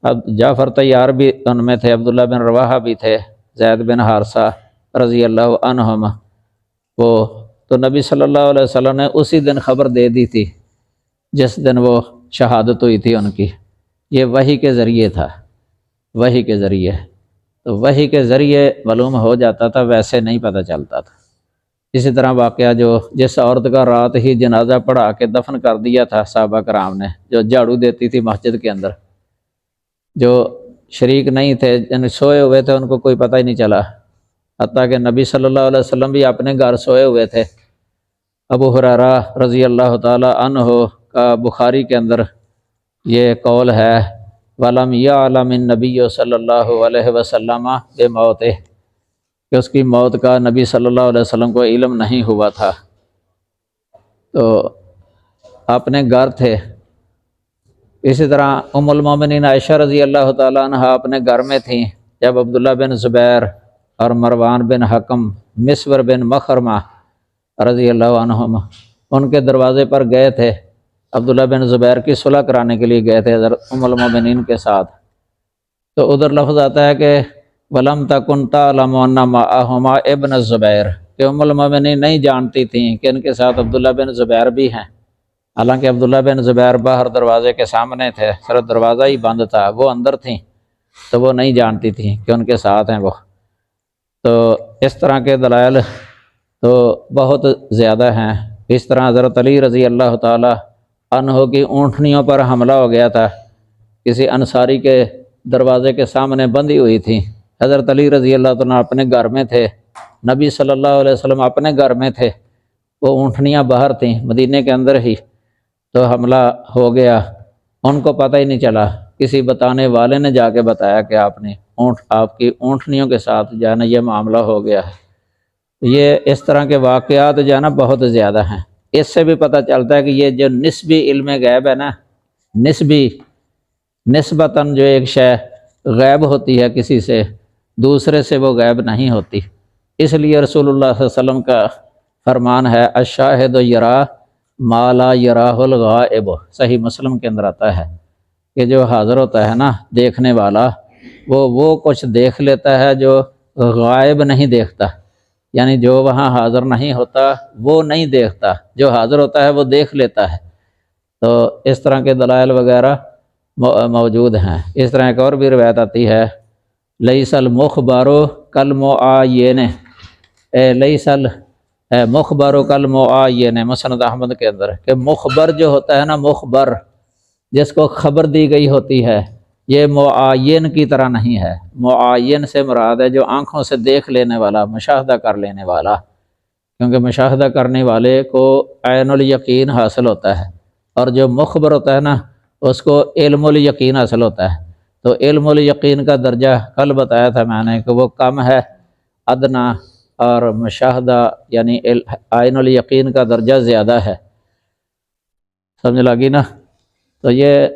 اب جعفر طیار بھی ان میں تھے، عبداللہ بن رواحہ بھی تھے، زید بن حارثہ رضی اللہ عنہم، وہ تو نبی صلی اللہ علیہ وسلم نے اسی دن خبر دے دی تھی جس دن وہ شہادت ہوئی تھی ان کی، یہ وحی کے ذریعے تھا، وحی کے ذریعے، تو وحی کے ذریعے معلوم ہو جاتا تھا، ویسے نہیں پتہ چلتا تھا۔ اسی طرح واقعہ جو جس عورت کا رات ہی جنازہ پڑھا کے دفن کر دیا تھا صحابہ کرام نے، جو جھاڑو دیتی تھی مسجد کے اندر، جو شریک نہیں تھے یعنی سوئے ہوئے تھے ان کو کوئی پتہ ہی نہیں چلا، حتیٰ کہ نبی صلی اللہ علیہ وسلم بھی اپنے گھر سوئے ہوئے تھے۔ ابو ہریرہ رضی اللہ تعالی عنہ کا بخاری کے اندر یہ قول ہے وَلَمْ يَعْلَمِ النَّبِيُّ صلی اللہ علیہ وسلم بِمَوْتِهِ کہ اس کی موت کا نبی صلی اللہ علیہ وسلم کو علم نہیں ہوا تھا۔ تو اپنے گھر تھے۔ اسی طرح ام المومنین عائشہ رضی اللہ تعالیٰ عنہ اپنے گھر میں تھیں جب عبداللہ بن زبیر اور مروان بن حکم، مسور بن مخرمہ رضی اللہ عنہم ان کے دروازے پر گئے تھے، عبداللہ بن زبیر کی صلح کرانے کے لیے گئے تھے حضرت ام المومنین کے ساتھ۔ تو ادھر لفظ آتا ہے کہ وَلَمْ تَكُنْ تَعْلَمُ أَنَّ مَعَهُمَا ابن الزبیر، کہ ام المومنین نہیں جانتی تھیں کہ ان کے ساتھ عبداللہ بن زبیر بھی ہیں، حالانکہ عبداللہ بن زبیر باہر دروازے کے سامنے تھے، صرف دروازہ ہی بند تھا، وہ اندر تھیں، تو وہ نہیں جانتی تھیں کہ ان کے ساتھ ہیں وہ۔ تو اس طرح کے دلائل تو بہت زیادہ ہیں۔ اس طرح حضرت علی رضی اللہ تعالی عنہ کی اونٹنیوں پر حملہ ہو گیا تھا، کسی انصاری کے دروازے کے سامنے بندھی ہوئی تھی، حضرت علی رضی اللہ تعالیٰ اپنے گھر میں تھے، نبی صلی اللہ علیہ وسلم اپنے گھر میں تھے، وہ اونٹنیاں باہر تھیں مدینے کے اندر ہی، تو حملہ ہو گیا، ان کو پتہ ہی نہیں چلا، کسی بتانے والے نے جا کے بتایا کہ آپ کی اونٹنیوں کے ساتھ جو ہے نا یہ معاملہ ہو گیا ہے۔ یہ اس طرح کے واقعات جو ہے نا بہت زیادہ ہیں۔ اس سے بھی پتہ چلتا ہے کہ یہ جو نسبی علم غیب ہے نا، نسبتاً جو ایک شے غیب ہوتی ہے کسی سے، دوسرے سے وہ غیب نہیں ہوتی۔ اس لیے رسول اللہ صلی اللہ علیہ وسلم کا فرمان ہے الشاہد یرا ما لا یراہ الغائب، صحیح مسلم کے اندر آتا ہے کہ جو حاضر ہوتا ہے نا دیکھنے والا، وہ کچھ دیکھ لیتا ہے جو غائب نہیں دیکھتا، یعنی جو وہاں حاضر نہیں ہوتا وہ نہیں دیکھتا، جو حاضر ہوتا ہے وہ دیکھ لیتا ہے۔ تو اس طرح کے دلائل وغیرہ موجود ہیں۔ اس طرح ایک اور بھی روایت آتی ہے لیس المخبر کالمعین، لیس المخبر کالمعین، مسند احمد کے اندر، کہ مخبر جو ہوتا ہے نا، مخبر جس کو خبر دی گئی ہوتی ہے، یہ معین کی طرح نہیں ہے۔ معین سے مراد ہے جو آنکھوں سے دیکھ لینے والا، مشاہدہ کر لینے والا، کیونکہ مشاہدہ کرنے والے کو عین الیقین حاصل ہوتا ہے، اور جو مخبر ہوتا ہے نا اس کو علم الیقین حاصل ہوتا ہے۔ تو علم الیقین کا درجہ کل بتایا تھا میں نے کہ وہ کم ہے ادنا، اور مشاہدہ یعنی عین الیقین کا درجہ زیادہ ہے۔ سمجھ لگی نا؟ تو یہ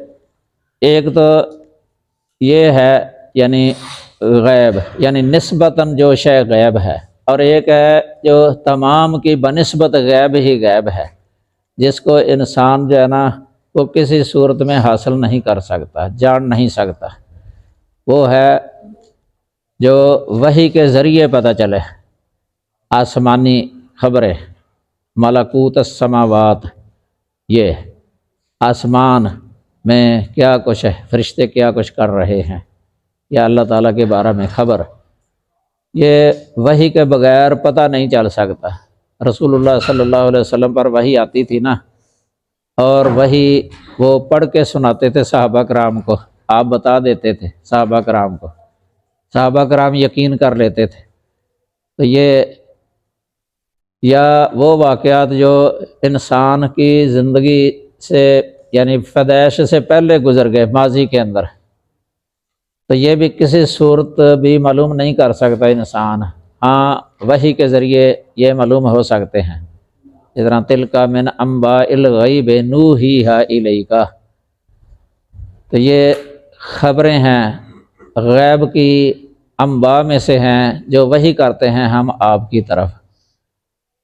ایک تو یہ ہے یعنی غیب، یعنی نسبتاً جو شے غیب ہے، اور ایک ہے جو تمام کی بنسبت غیب ہی غیب ہے، جس کو انسان جو ہے نا وہ کسی صورت میں حاصل نہیں کر سکتا، جان نہیں سکتا، وہ ہے جو وحی کے ذریعے پتہ چلے، آسمانی خبریں، ملکوت السماوات، یہ آسمان میں کیا کچھ ہے، فرشتے کیا کچھ کر رہے ہیں، یا اللہ تعالیٰ کے بارے میں خبر، یہ وحی کے بغیر پتہ نہیں چل سکتا۔ رسول اللہ صلی اللہ علیہ وسلم پر وحی آتی تھی نا، اور وحی وہ پڑھ کے سناتے تھے صحابہ کرام کو، آپ بتا دیتے تھے صحابہ کرام کو، صحابہ کرام یقین کر لیتے تھے۔ تو یہ یا وہ واقعات جو انسان کی زندگی سے یعنی پیدائش سے پہلے گزر گئے ماضی کے اندر، تو یہ بھی کسی صورت بھی معلوم نہیں کر سکتا انسان، ہاں وحی کے ذریعے یہ معلوم ہو سکتے ہیں، اس طرح تلک من انباء الغیب نوحیھا الیک، تو یہ خبریں ہیں غیب کی، انباء میں سے ہیں جو وحی کرتے ہیں ہم آپ کی طرف،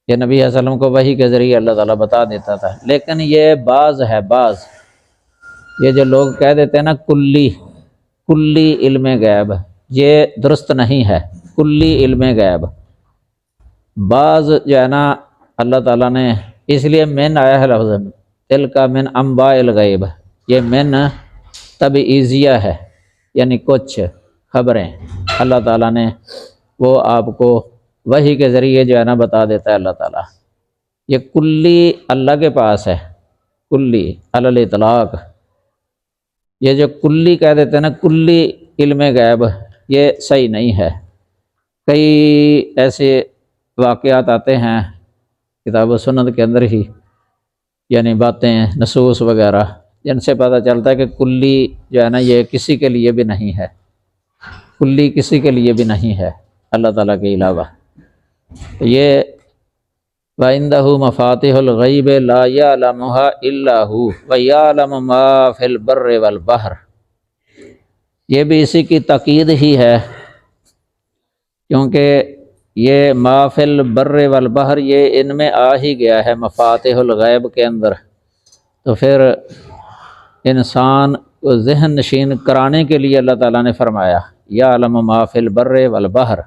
یہ نبی صلی اللہ علیہ وسلم کو وحی کے ذریعے اللہ تعالیٰ بتا دیتا تھا۔ لیکن یہ بعض ہے، بعض یہ جو لوگ کہہ دیتے ہیں نا کلی علم غیب، یہ درست نہیں ہے۔ کلی علم غیب بعض جو ہے نا اللہ تعالیٰ نے، اس لیے من آیا ہے لفظ تلک من انباء الغیب، یہ من تبعیضیہ ہے، یعنی کچھ خبریں اللہ تعالیٰ نے وہ آپ کو وحی کے ذریعے جو ہے نا بتا دیتا ہے اللہ تعالیٰ۔ یہ کلی اللہ کے پاس ہے، کلی علی الاطلاق، یہ جو کلی کہہ دیتے ہیں نا کلی علم غیب، یہ صحیح نہیں ہے۔ کئی ایسے واقعات آتے ہیں کتاب و سنت کے اندر ہی، یعنی باتیں نصوص وغیرہ جن سے پتہ چلتا ہے کہ کلی جو ہے نا یہ کسی کے لیے بھی نہیں ہے، کلی کسی کے لیے بھی نہیں ہے اللہ تعالیٰ کے علاوہ۔ تو یہ وَعِندَهُ مَفَاتِحُ الْغَيْبِ لَا يَعْلَمُهَا إِلَّا هُوَ وَيَعْلَمُ مَا فِي الْبَرِّ وَالْبَحْرِ، یہ بھی اسی کی تاکید ہی ہے، کیونکہ یہ ما فی البر والبحر یہ ان میں آ ہی گیا ہے مفاتیح الغیب کے اندر، تو پھر انسان کو ذہن نشین کرانے کے لیے اللہ تعالیٰ نے فرمایا یعلم ما فی البر والبحر،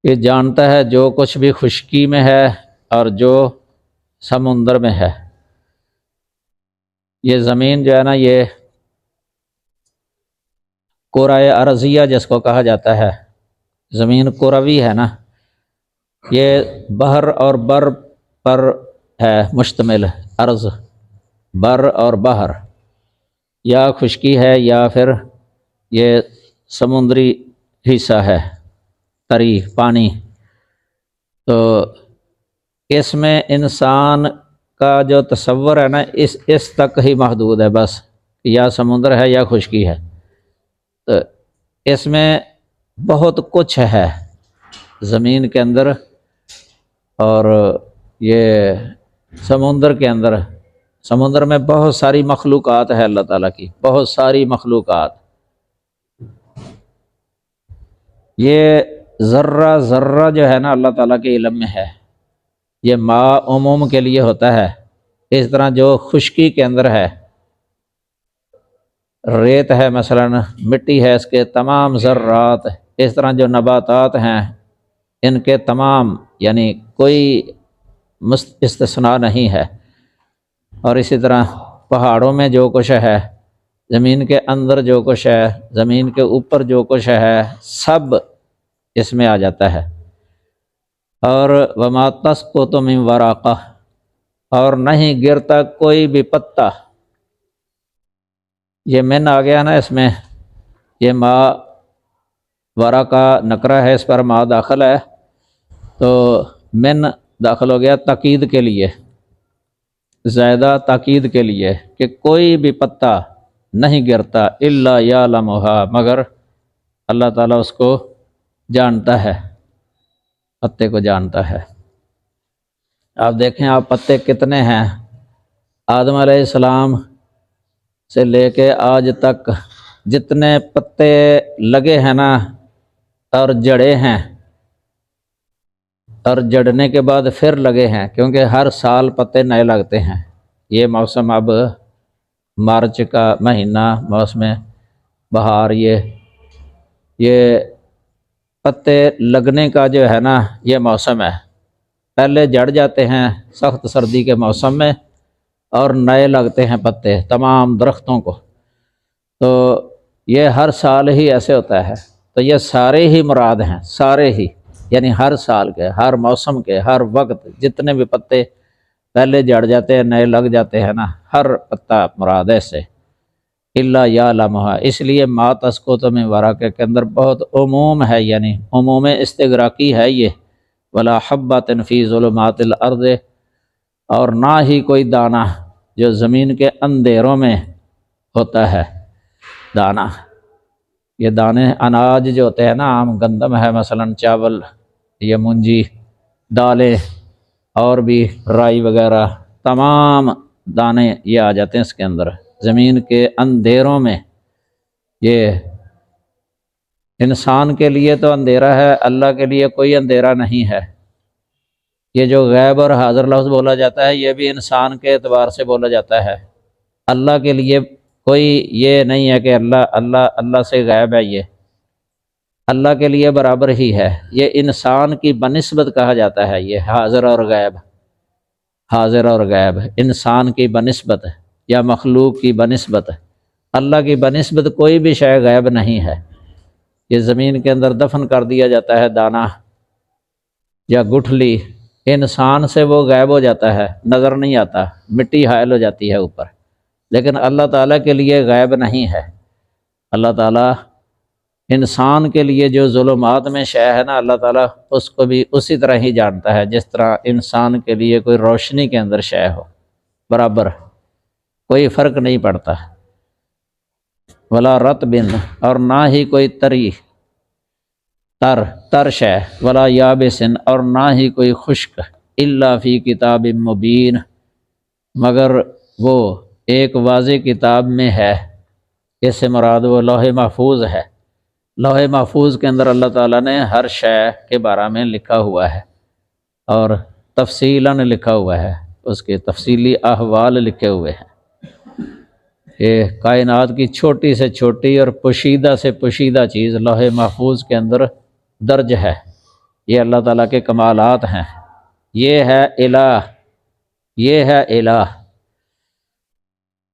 یہ جانتا ہے جو کچھ بھی خشکی میں ہے اور جو سمندر میں ہے۔ یہ زمین جو ہے نا یہ کرۂ ارضیہ جس کو کہا جاتا ہے، زمین کروی ہے نا، یہ بحر اور بر پر ہے مشتمل، ارض بر اور بحر، یا خشکی ہے یا پھر یہ سمندری حصہ ہے تری پانی، تو اس میں انسان کا جو تصور ہے نا اس تک ہی محدود ہے، بس یا سمندر ہے یا خشکی ہے، تو اس میں بہت کچھ ہے زمین کے اندر اور یہ سمندر کے اندر، سمندر میں بہت ساری مخلوقات ہے اللہ تعالیٰ کی، بہت ساری مخلوقات، یہ ذرہ ذرہ جو ہے نا اللہ تعالیٰ کے علم میں ہے، یہ ما عموم کے لیے ہوتا ہے، اس طرح جو خشکی کے اندر ہے، ریت ہے مثلا، مٹی ہے، اس کے تمام ذرات، اس طرح جو نباتات ہیں ان کے تمام، یعنی کوئی استثناء نہیں ہے، اور اسی طرح پہاڑوں میں جو کچھ ہے، زمین کے اندر جو کچھ ہے، زمین کے اوپر جو کچھ ہے، سب اس میں آ جاتا ہے۔ اور وما تسقط من ورقہ، اور نہیں گرتا کوئی بھی پتا، یہ من آ گیا نا اس میں، یہ ما ورا کا نکرہ ہے، اس پر ما داخل ہے، تو من داخل ہو گیا تاکید کے لیے، زائدہ تاکید کے لیے، کہ کوئی بھی پتا نہیں گرتا الا یعلمھا، مگر اللہ تعالیٰ اس کو جانتا ہے، پتے کو جانتا ہے۔ آپ دیکھیں آپ پتے کتنے ہیں، آدم علیہ السلام سے لے کے آج تک جتنے پتے لگے ہیں نا اور جڑے ہیں، اور جڑنے کے بعد پھر لگے ہیں، کیونکہ ہر سال پتے نئے لگتے ہیں، یہ موسم اب مارچ کا مہینہ، موسم بہار، یہ پتے لگنے کا جو ہے نا یہ موسم ہے، پہلے جڑ جاتے ہیں سخت سردی کے موسم میں اور نئے لگتے ہیں پتے تمام درختوں کو، تو یہ ہر سال ہی ایسے ہوتا ہے، تو یہ سارے ہی مراد ہیں، سارے ہی، یعنی ہر سال کے، ہر موسم کے، ہر وقت جتنے بھی پتے پہلے جڑ جاتے ہیں نئے لگ جاتے ہیں نا، ہر پتا مراد ہے سے الا یعلمھا، اس لیے ما تسقط من ورقہ کے اندر بہت عموم ہے، یعنی عموم استغراقی ہے یہ، ولا حبۃ فی ظلمات الارض، اور نہ ہی کوئی دانہ جو زمین کے اندھیروں میں ہوتا ہے، دانہ، یہ دانے اناج جو ہوتے ہیں نا، عام گندم ہے مثلا، چاول یا منجی، دالیں، اور بھی رائی وغیرہ، تمام دانے یہ آ جاتے ہیں اس کے اندر، زمین کے اندھیروں میں۔ یہ انسان کے لیے تو اندھیرا ہے، اللہ کے لیے کوئی اندھیرا نہیں ہے۔ یہ جو غیب اور حاضر لفظ بولا جاتا ہے یہ بھی انسان کے اعتبار سے بولا جاتا ہے، اللہ کے لیے کوئی یہ نہیں ہے کہ اللہ سے غائب ہے، یہ اللہ کے لیے برابر ہی ہے، یہ انسان کی بنسبت کہا جاتا ہے، یہ حاضر اور غائب، حاضر اور غائب انسان کی بنسبت یا مخلوق کی بنسبت، اللہ کی بنسبت کوئی بھی شے غائب نہیں ہے۔ یہ زمین کے اندر دفن کر دیا جاتا ہے دانہ یا گٹھلی، انسان سے وہ غائب ہو جاتا ہے، نظر نہیں آتا، مٹی حائل ہو جاتی ہے اوپر، لیکن اللہ تعالیٰ کے لیے غائب نہیں ہے۔ اللہ تعالیٰ انسان کے لیے جو ظلمات میں شے ہے نا، اللہ تعالیٰ اس کو بھی اسی طرح ہی جانتا ہے جس طرح انسان کے لیے کوئی روشنی کے اندر شے ہو، برابر کوئی فرق نہیں پڑتا، ولا رطبن اور نہ ہی کوئی ترش ہے، ولا یابسن اور نہ ہی کوئی خشک، الا فی کتاب مبین مگر وہ ایک واضح کتاب میں ہے، اس سے مراد وہ لوح محفوظ ہے۔ لوح محفوظ کے اندر اللہ تعالیٰ نے ہر شے کے بارے میں لکھا ہوا ہے اور تفصیلاً لکھا ہوا ہے، اس کے تفصیلی احوال لکھے ہوئے ہیں۔ یہ کائنات کی چھوٹی سے چھوٹی اور پوشیدہ سے پوشیدہ چیز لوح محفوظ کے اندر درج ہے۔ یہ اللہ تعالیٰ کے کمالات ہیں۔ یہ ہے الہ، یہ ہے الہ،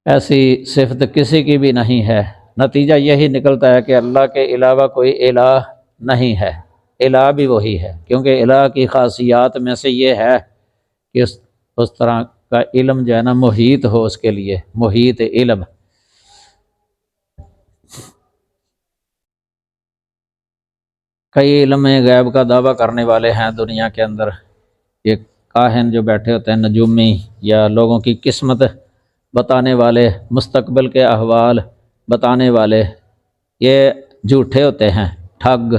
ایسی صفت کسی کی بھی نہیں ہے۔ نتیجہ یہی نکلتا ہے کہ اللہ کے علاوہ کوئی الہ نہیں ہے، الہ بھی وہی ہے، کیونکہ الہ کی خاصیات میں سے یہ ہے کہ اس طرح کا علم جو ہے نا محیط ہو، اس کے لیے محیط علم۔ کئی علم غیب کا دعویٰ کرنے والے ہیں دنیا کے اندر، یہ کاہن جو بیٹھے ہوتے ہیں، نجومی یا لوگوں کی قسمت بتانے والے، مستقبل کے احوال بتانے والے، یہ جھوٹے ہوتے ہیں، ٹھگ،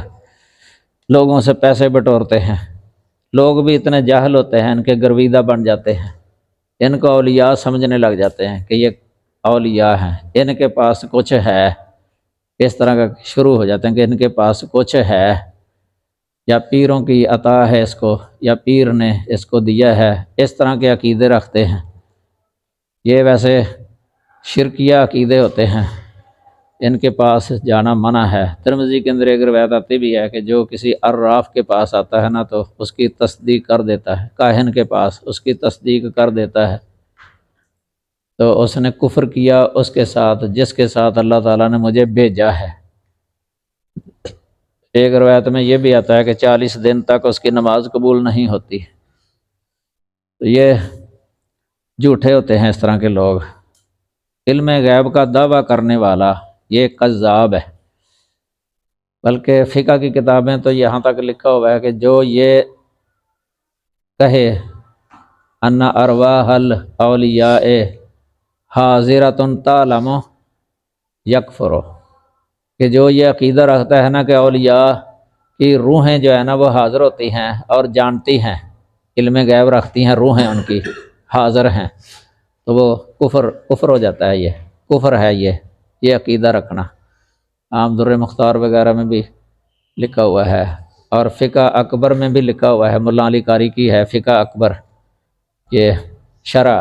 لوگوں سے پیسے بٹورتے ہیں۔ لوگ بھی اتنے جاہل ہوتے ہیں، ان کے گرویدہ بن جاتے ہیں، ان کو اولیاء سمجھنے لگ جاتے ہیں کہ یہ اولیاء ہیں، ان کے پاس کچھ ہے، اس طرح کا شروع ہو جاتے ہیں کہ ان کے پاس کچھ ہے، یا پیروں کی عطا ہے اس کو، یا پیر نے اس کو دیا ہے، اس طرح کے عقیدے رکھتے ہیں۔ یہ ویسے شرکیہ عقیدے ہوتے ہیں، ان کے پاس جانا منع ہے۔ ترمذی کے اندر ایک روایت آتی بھی ہے کہ جو کسی عراف کے پاس آتا ہے نا تو اس کی تصدیق کر دیتا ہے، کاہن کے پاس اس کی تصدیق کر دیتا ہے، تو اس نے کفر کیا اس کے ساتھ جس کے ساتھ اللہ تعالیٰ نے مجھے بھیجا ہے۔ ایک روایت میں یہ بھی آتا ہے کہ 40 دن تک اس کی نماز قبول نہیں ہوتی۔ تو یہ جھوٹے ہوتے ہیں اس طرح کے لوگ۔ علم غیب کا دعویٰ کرنے والا یہ کذاب ہے۔ بلکہ فقہ کی کتابیں تو یہاں تک لکھا ہوا ہے کہ جو یہ کہے ان ارواح الاولیاء حاضرۃ تعلم یکفر، کہ جو یہ عقیدہ رکھتا ہے نا کہ اولیاء کی روحیں جو ہے نا وہ حاضر ہوتی ہیں اور جانتی ہیں، علم غیب رکھتی ہیں، روحیں ان کی حاضر ہیں، تو وہ کفر ہو جاتا ہے، یہ کفر ہے، یہ عقیدہ رکھنا۔ عام در مختار وغیرہ میں بھی لکھا ہوا ہے، اور فقہ اکبر میں بھی لکھا ہوا ہے، مولا علی قاری کی ہے فقہ اکبر، یہ شرح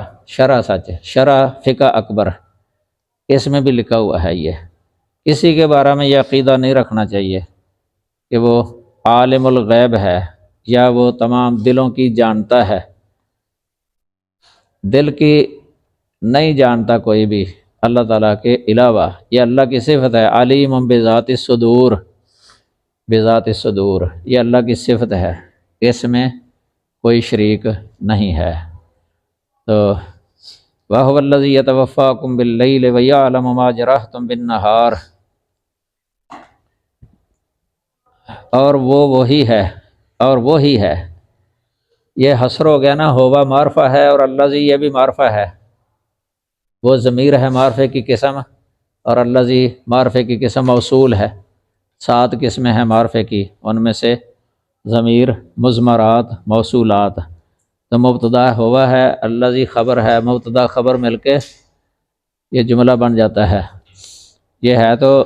فقہ اکبر، اس میں بھی لکھا ہوا ہے۔ یہ کسی کے بارے میں یہ عقیدہ نہیں رکھنا چاہیے کہ وہ عالم الغیب ہے یا وہ تمام دلوں کی جانتا ہے۔ دل کی نہیں جانتا کوئی بھی اللہ تعالیٰ کے علاوہ، یہ اللہ کی صفت ہے۔ علیم بذات الصدور، بذات الصدور، یہ اللہ کی صفت ہے، اس میں کوئی شریک نہیں ہے۔ تو وَهُوَ الَّذِي يَتَوَفَّاكُم بِاللَّيْلِ وَيَعْلَمُ مَا جَرَحْتُم بِالنَّهَارِ، اور وہ وہی ہے، یہ حصر ہو گیا نا، ہووا معرفہ ہے اور الذی یہ بھی معرفہ ہے، وہ ضمیر ہے معرفے کی قسم، اور الذی معرفے کی قسم موصول ہے۔ 7 قسمیں ہیں معرفے کی، ان میں سے ضمیر، مضمرات، موصولات۔ تو مبتدا ہوا ہے، الذی خبر ہے، مبتدا خبر مل کے یہ جملہ بن جاتا ہے۔ یہ ہے تو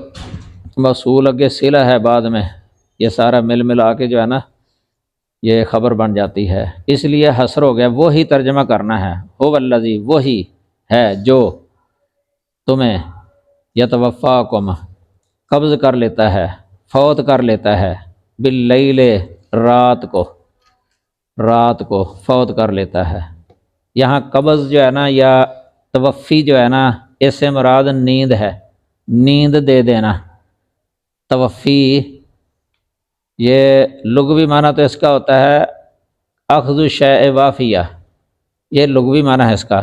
موصول، اگے صلہ ہے بعد میں، یہ سارا ملا کے جو ہے نا یہ خبر بن جاتی ہے، اس لیے حصر ہو گیا۔ وہی ترجمہ کرنا ہے، هو الذی، وہی ہے جو تمہیں یتوفاکم قبض کر لیتا ہے، فوت کر لیتا ہے، باللیل، رات کو فوت کر لیتا ہے۔ یہاں قبض جو ہے نا یا توفی جو ہے نا، اس سے مراد نیند ہے، نیند دے دینا۔ توفی یہ لغوی معنی تو اس کا ہوتا ہے اخذ الشیء وافیہ، یہ لغوی معنی ہے اس کا،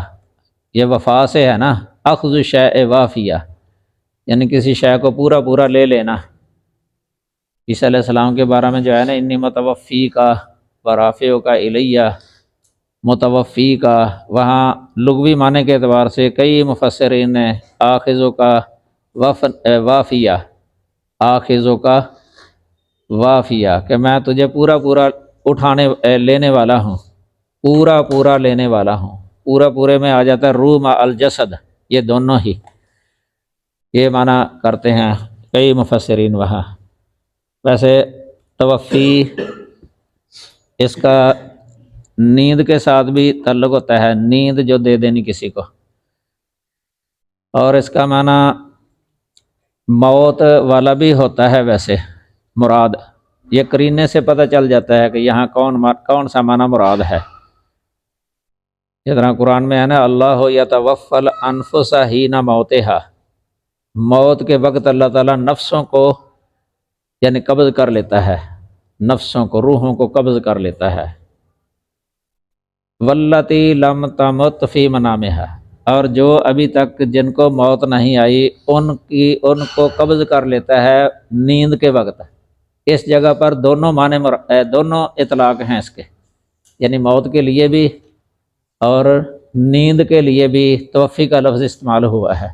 یہ وفا سے ہے نا، اخذ الشیء وافیہ، یعنی کسی شے کو پورا لے لینا۔ عیسیٰ علیہ السلام کے بارے میں جو ہے نا، انی متوفی کا ورافع کا الیہ، متوفی کا وہاں لغوی معنی کے اعتبار سے کئی مفسرین نے آخذوں کا وافیہ، آخذوں کا وافیہ کہ میں تجھے پورا پورا لینے والا ہوں، پورا پورا لینے والا ہوں۔ پورا پورے میں آ جاتا ہے روح مع الجسد، یہ دونوں ہی یہ معنی کرتے ہیں کئی مفسرین وہاں۔ ویسے توفی اس کا نیند کے ساتھ بھی تعلق ہوتا ہے، نیند جو دے دینی کسی کو، اور اس کا معنی موت والا بھی ہوتا ہے۔ ویسے مراد یہ قرینے سے پتہ چل جاتا ہے کہ یہاں کون سا معنی مراد ہے۔ جس طرح قرآن میں ہے نا، اللہ یتوفی الانفس حین موتہا، موت کے وقت اللہ تعالیٰ نفسوں کو یعنی قبض کر لیتا ہے، نفسوں کو، روحوں کو قبض کر لیتا ہے۔ واللتی لم تمت فی منامہا، اور جو ابھی تک جن کو موت نہیں آئی ان کو قبض کر لیتا ہے نیند کے وقت۔ اس جگہ پر دونوں معنی دونوں اطلاق ہیں اس کے، یعنی موت کے لیے بھی اور نیند کے لیے بھی توفی کا لفظ استعمال ہوا ہے،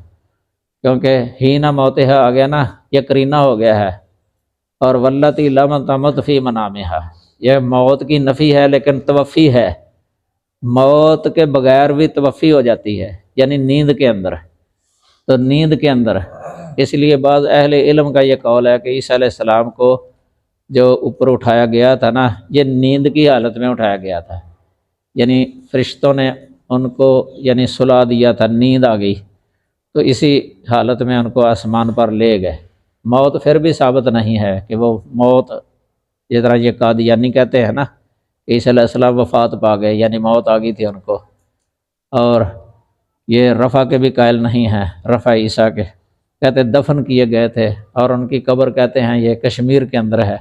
کیونکہ ہی نہ موتہا آ گیا نا، یہ قرینہ ہو گیا ہے، اور واللتی لم تمت فی منامہا یہ موت کی نفی ہے لیکن توفی ہے، موت کے بغیر بھی توفی ہو جاتی ہے، یعنی نیند کے اندر۔ تو نیند کے اندر اس لیے بعض اہل علم کا یہ قول ہے کہ عیسیٰ علیہ السلام کو جو اوپر اٹھایا گیا تھا نا، یہ نیند کی حالت میں اٹھایا گیا تھا، یعنی فرشتوں نے ان کو یعنی سلا دیا تھا، نیند آ گئی تو اسی حالت میں ان کو آسمان پر لے گئے۔ موت پھر بھی ثابت نہیں ہے کہ وہ موت، جس طرح یہ قادیانی کہتے ہیں نا، عیسیٰ علیہ السلام وفات پا گئے یعنی موت آ گئی تھی ان کو، اور یہ رفع کے بھی قائل نہیں ہیں، رفع عیسیٰ کے کہتے دفن کیے گئے تھے، اور ان کی قبر کہتے ہیں یہ کشمیر کے اندر ہے۔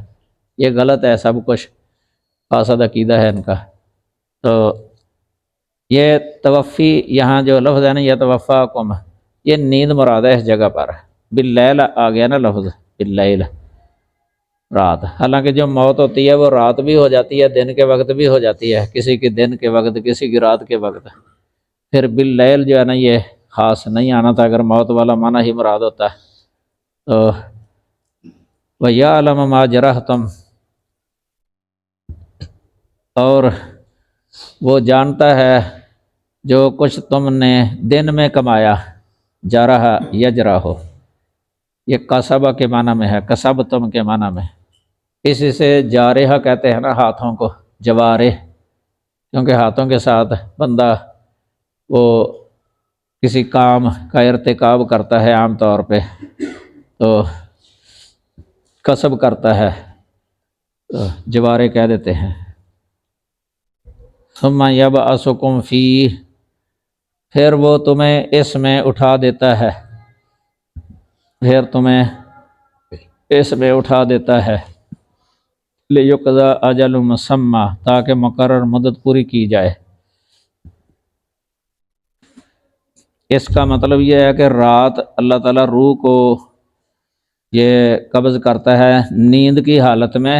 یہ غلط ہے، سب کچھ فاسد عقیدہ ہے ان کا۔ تو یہ توفی یہاں جو لفظ ہے نا، یہ توفاکم، یہ نیند مراد ہے اس جگہ پر۔ باللیل آ گیا نا لفظ، باللیل رات، حالانکہ جو موت ہوتی ہے وہ رات بھی ہو جاتی ہے، دن کے وقت بھی ہو جاتی ہے، کسی کی دن کے وقت، کسی کی رات کے وقت۔ پھر باللیل جو ہے نا یہ خاص نہیں آنا تھا، اگر موت والا معنی ہی مراد ہوتا ہے تو وَيَعْلَمَ مَا جَرَحْتُمْ، اور وہ جانتا ہے جو کچھ تم نے دن میں کمایا، جرح یجرح، یہ کسبہ کے معنی میں ہے، کسبتم کے معنی میں، اسی سے جارحہ کہتے ہیں نا ہاتھوں کو، جوارح، کیونکہ ہاتھوں کے ساتھ بندہ وہ کسی کام کا ارتکاب کرتا ہے عام طور پہ، تو کسب کرتا ہے، تو جوارے کہہ دیتے ہیں۔ ثم یبعثکم فیہ، پھر وہ تمہیں اس میں اٹھا دیتا ہے، پھر تمہیں اس میں اٹھا دیتا ہے، لیقضی اجل مسمى، تاکہ مقرر مدت پوری کی جائے۔ اس کا مطلب یہ ہے کہ رات اللہ تعالیٰ روح کو یہ قبض کرتا ہے نیند کی حالت میں،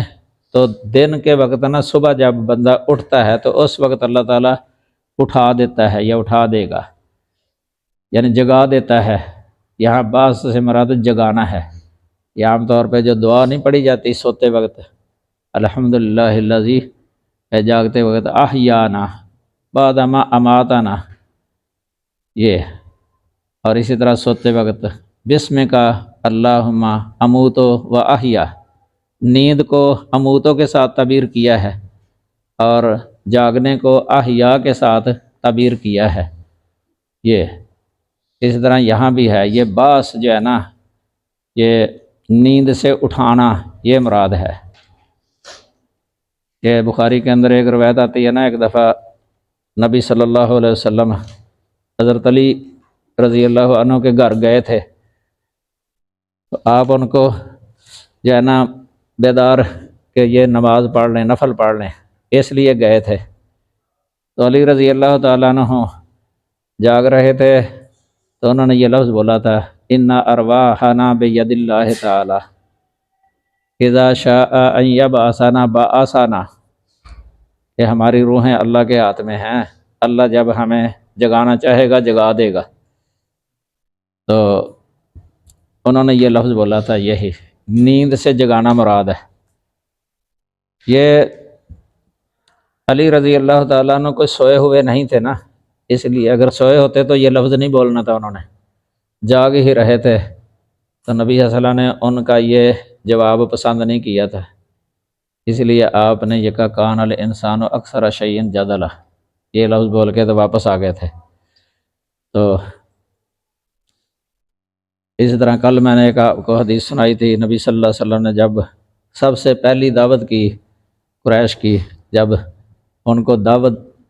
تو دن کے وقت نا صبح جب بندہ اٹھتا ہے تو اس وقت اللہ تعالیٰ اٹھا دیتا ہے یا اٹھا دے گا، یعنی جگا دیتا ہے۔ یہاں بعض سے مراد جگانا ہے، یہ عام طور پہ جو دعا نہیں پڑھی جاتی سوتے وقت، الحمدللہ الذی، جاگتے وقت احیانا بعد ما اماتنا، یہ، اور اسی طرح سوتے وقت بسم کا اللہم اموت و احیا، نیند کو اموتوں کے ساتھ تعبیر کیا ہے اور جاگنے کو احیا کے ساتھ تعبیر کیا ہے۔ یہ اسی طرح یہاں بھی ہے، یہ باس جو ہے نا، یہ نیند سے اٹھانا، یہ مراد ہے۔ یہ بخاری کے اندر ایک روایت آتی ہے نا، ایک دفعہ نبی صلی اللہ علیہ وسلم حضرت علی رضی اللہ عنہ کے گھر گئے تھے، تو آپ ان کو جو ہے نا بیدار کہ یہ نماز پڑھ لیں، نفل پڑھ لیں، اس لیے گئے تھے۔ تو علی رضی اللہ تعالیٰ عنہ جاگ رہے تھے، تو انہوں نے یہ لفظ بولا تھا، ان ارواحنا بید اللہ تعالی اذا شاء ان یبعثنا بعثنا، یہ ہماری روحیں اللہ کے ہاتھ میں ہیں، اللہ جب ہمیں جگانا چاہے گا جگا دے گا۔ تو انہوں نے یہ لفظ بولا تھا، یہی نیند سے جگانا مراد ہے۔ یہ علی رضی اللہ تعالیٰ عنہ کوئی سوئے ہوئے نہیں تھے نا، اس لیے اگر سوئے ہوتے تو یہ لفظ نہیں بولنا تھا، انہوں نے جاگ ہی رہے تھے، تو نبی صلی اللہ علیہ وسلم نے ان کا یہ جواب پسند نہیں کیا تھا، اس لیے آپ نے یہ کہا کان الانسان اکثر شیء جدلا، یہ لفظ بول کے تو واپس آ گئے تھے۔ تو اسی طرح کل میں نے ایک آپ کو حدیث سنائی تھی، نبی صلی اللہ علیہ وسلم نے جب سب سے پہلی دعوت کی قریش کی، جب ان کو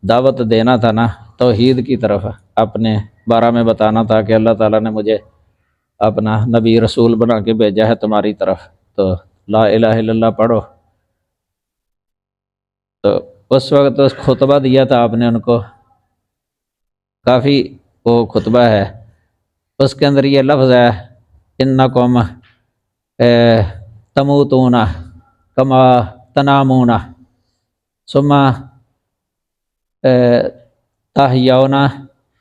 دعوت دینا تھا نا توحید کی طرف، اپنے بارے میں بتانا تھا کہ اللہ تعالیٰ نے مجھے اپنا نبی رسول بنا کے بھیجا ہے تمہاری طرف، تو لا الہ الا اللہ پڑھو۔ تو اس وقت خطبہ دیا تھا آپ نے ان کو، کافی وہ خطبہ ہے، اس کے اندر یہ لفظ ہے انکم تموتون کما تنامون ثم تحیون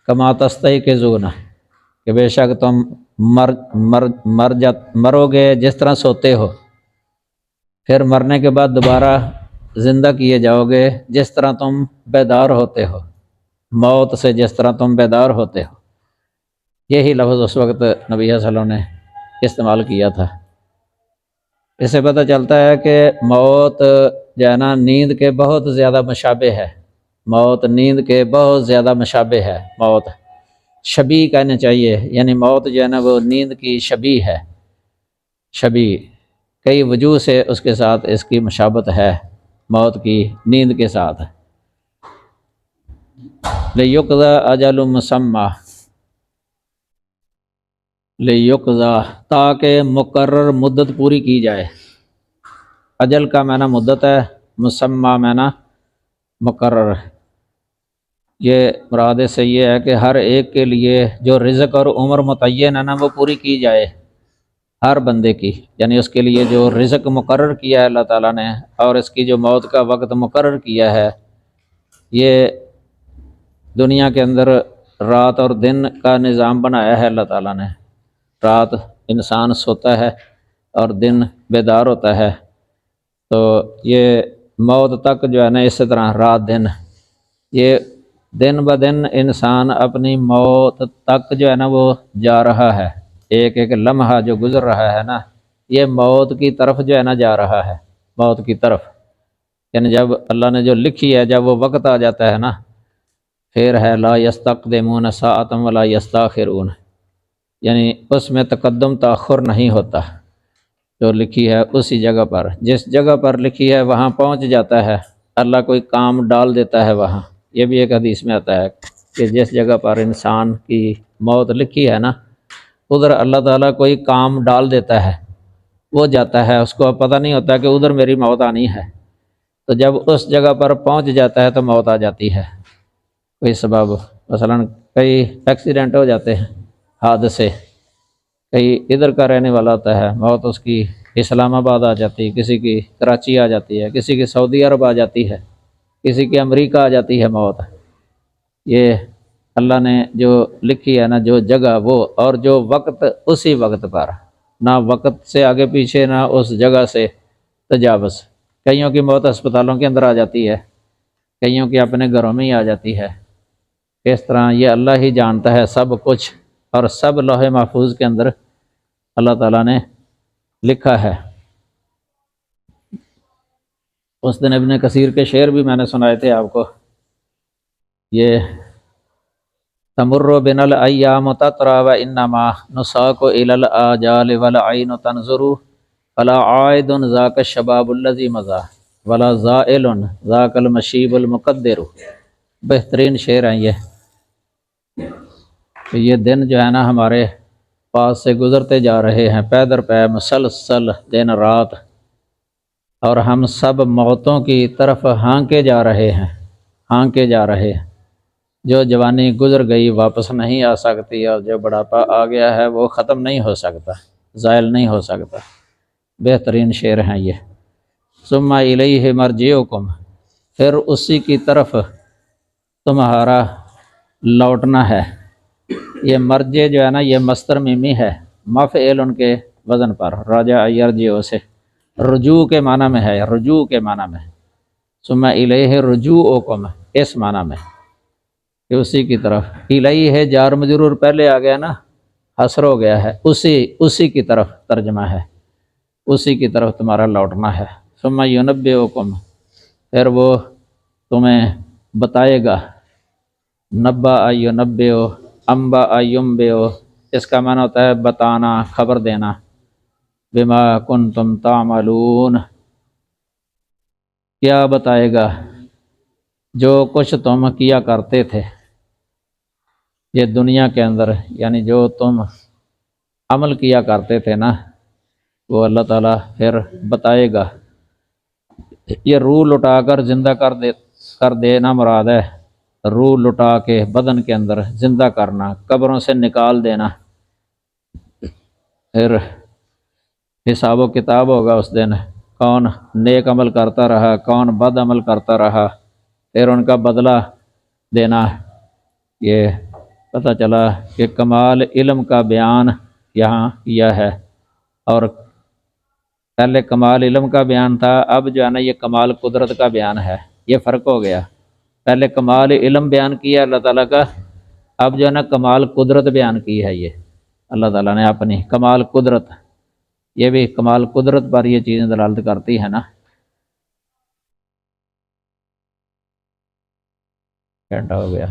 کما تستیقظون، کہ بے شک تم مرو گے جس طرح سوتے ہو، پھر مرنے کے بعد دوبارہ زندہ کیے جاؤ گے جس طرح تم بیدار ہوتے ہو، موت سے جس طرح تم بیدار ہوتے ہو۔ یہی لفظ اس وقت نبی صلی اللہ علیہ وسلم نے استعمال کیا تھا۔ اس سے پتہ چلتا ہے کہ موت جو ہے نا نیند کے بہت زیادہ مشابہ ہے، موت نیند کے بہت زیادہ مشابہ ہے، موت شبیہ کہنا چاہیے، یعنی موت جو ہے نا وہ نیند کی شبیہ ہے، شبیہ کئی وجوہ سے اس کے ساتھ اس کی مشابت ہے، موت کی نیند کے ساتھ۔ لیقضی اجل مسمى، لیقضی تاکہ مقرر مدت پوری کی جائے، اجل کا معنی مدت ہے، مسمى معنی مقرر۔ یہ مراد سے یہ ہے کہ ہر ایک کے لیے جو رزق اور عمر متعین ہے نا وہ پوری کی جائے، ہر بندے کی، یعنی اس کے لیے جو رزق مقرر کیا ہے اللہ تعالیٰ نے، اور اس کی جو موت کا وقت مقرر کیا ہے، یہ دنیا کے اندر رات اور دن کا نظام بنایا ہے اللہ تعالیٰ نے، رات انسان سوتا ہے اور دن بیدار ہوتا ہے، تو یہ موت تک جو ہے نا اسی طرح رات دن، یہ دن بدن انسان اپنی موت تک جو ہے نا وہ جا رہا ہے، ایک ایک لمحہ جو گزر رہا ہے نا یہ موت کی طرف جو ہے نا جا رہا ہے، موت کی طرف، یعنی جب اللہ نے جو لکھی ہے جب وہ وقت آ جاتا ہے نا پھر ہے لا یستقدمون ساعۃ ولا یستاخرون، یعنی اس میں تقدم تاخر نہیں ہوتا، جو لکھی ہے اسی جگہ پر، جس جگہ پر لکھی ہے وہاں پہنچ جاتا ہے، اللہ کوئی کام ڈال دیتا ہے وہاں۔ یہ بھی ایک حدیث میں آتا ہے کہ جس جگہ پر انسان کی موت لکھی ہے نا ادھر اللہ تعالیٰ کوئی کام ڈال دیتا ہے، وہ جاتا ہے، اس کو پتہ نہیں ہوتا کہ ادھر میری موت آنی ہے، تو جب اس جگہ پر پہنچ جاتا ہے تو موت آ جاتی ہے، کوئی سبب، مثلا کئی ایکسیڈنٹ ہو جاتے ہیں، حادثے، کئی ادھر کا رہنے والا ہوتا ہے، موت اس کی اسلام آباد آ جاتی ہے، کسی کی کراچی آ جاتی ہے، کسی کی سعودی عرب آ جاتی ہے، کسی کی امریکہ آ جاتی ہے موت۔ یہ اللہ نے جو لکھی ہے نا جو جگہ وہ، اور جو وقت اسی وقت پر، نہ وقت سے آگے پیچھے نہ اس جگہ سے تجاوز۔ کئیوں کی موت ہسپتالوں کے اندر آ جاتی ہے، کئیوں کی اپنے گھروں میں ہی آ جاتی ہے، اس طرح یہ اللہ ہی جانتا ہے سب کچھ، اور سب لوح محفوظ کے اندر اللہ تعالیٰ نے لکھا ہے۔ اس دن ابن کثیر کے شعر بھی میں نے سنائے تھے آپ کو، یہ تمر بنا الایام تترا وانما نساق الى الاجال والعين تنظر فلا عائد ذاك الشباب الذي مضى ولا زائل ذاك المشيب المقدر۔ بہترین شعر ہیں یہ دن جو ہے نا ہمارے پاس سے گزرتے جا رہے ہیں پے در پے، مسلسل دن رات، اور ہم سب موتوں کی طرف ہانکے جا رہے ہیں، ہانکے جا رہے ہیں۔ جو جوانی گزر گئی واپس نہیں آ سکتی، اور جو بڑھاپا آ گیا ہے وہ ختم نہیں ہو سکتا، زائل نہیں ہو سکتا۔ بہترین شعر ہیں یہ۔ ثم الیہ مرجعکم، پھر اسی کی طرف تمہارا لوٹنا ہے۔ یہ مرجع جو ہے نا یہ مصدر میمی ہے، مفعول ان کے وزن پر، رجع یرجع سے رجوع کے معنی میں ہے، رجوع کے معنی میں، ثم الیہ رجوعکم اس معنی میں کہ اسی کی طرف، الیہ ہے جار مجرور پہلے آ گیا نا، حصر ہو گیا ہے، اسی کی طرف ترجمہ ہے، اسی کی طرف تمہارا لوٹنا ہے۔ ثم ینبئکم پھر وہ تمہیں بتائے گا، نبا ینبئ، انبا ینبئ، اس کا معنی ہوتا ہے بتانا، خبر دینا، بما کنتم تعملون کیا بتائے گا، جو کچھ تم کیا کرتے تھے یہ دنیا کے اندر، یعنی جو تم عمل کیا کرتے تھے نا وہ اللہ تعالیٰ پھر بتائے گا۔ یہ روح لٹا کر زندہ کر دینا مراد ہے، روح لٹا کے بدن کے اندر زندہ کرنا، قبروں سے نکال دینا، پھر حساب و کتاب ہوگا اس دن، کون نیک عمل کرتا رہا کون بد عمل کرتا رہا، پھر ان کا بدلہ دینا۔ یہ پتہ چلا کہ کمال علم کا بیان یہاں کیا ہے، اور پہلے کمال علم کا بیان تھا، اب جو ہے نا یہ کمال قدرت کا بیان ہے، یہ فرق ہو گیا۔ پہلے کمال علم بیان کیا اللہ تعالیٰ کا، اب جو ہے نا کمال قدرت بیان کی ہے، یہ اللہ تعالیٰ نے اپنی کمال قدرت، یہ بھی کمال قدرت پر یہ چیزیں دلالت کرتی ہے نا۔ گھنٹہ ہو گیا۔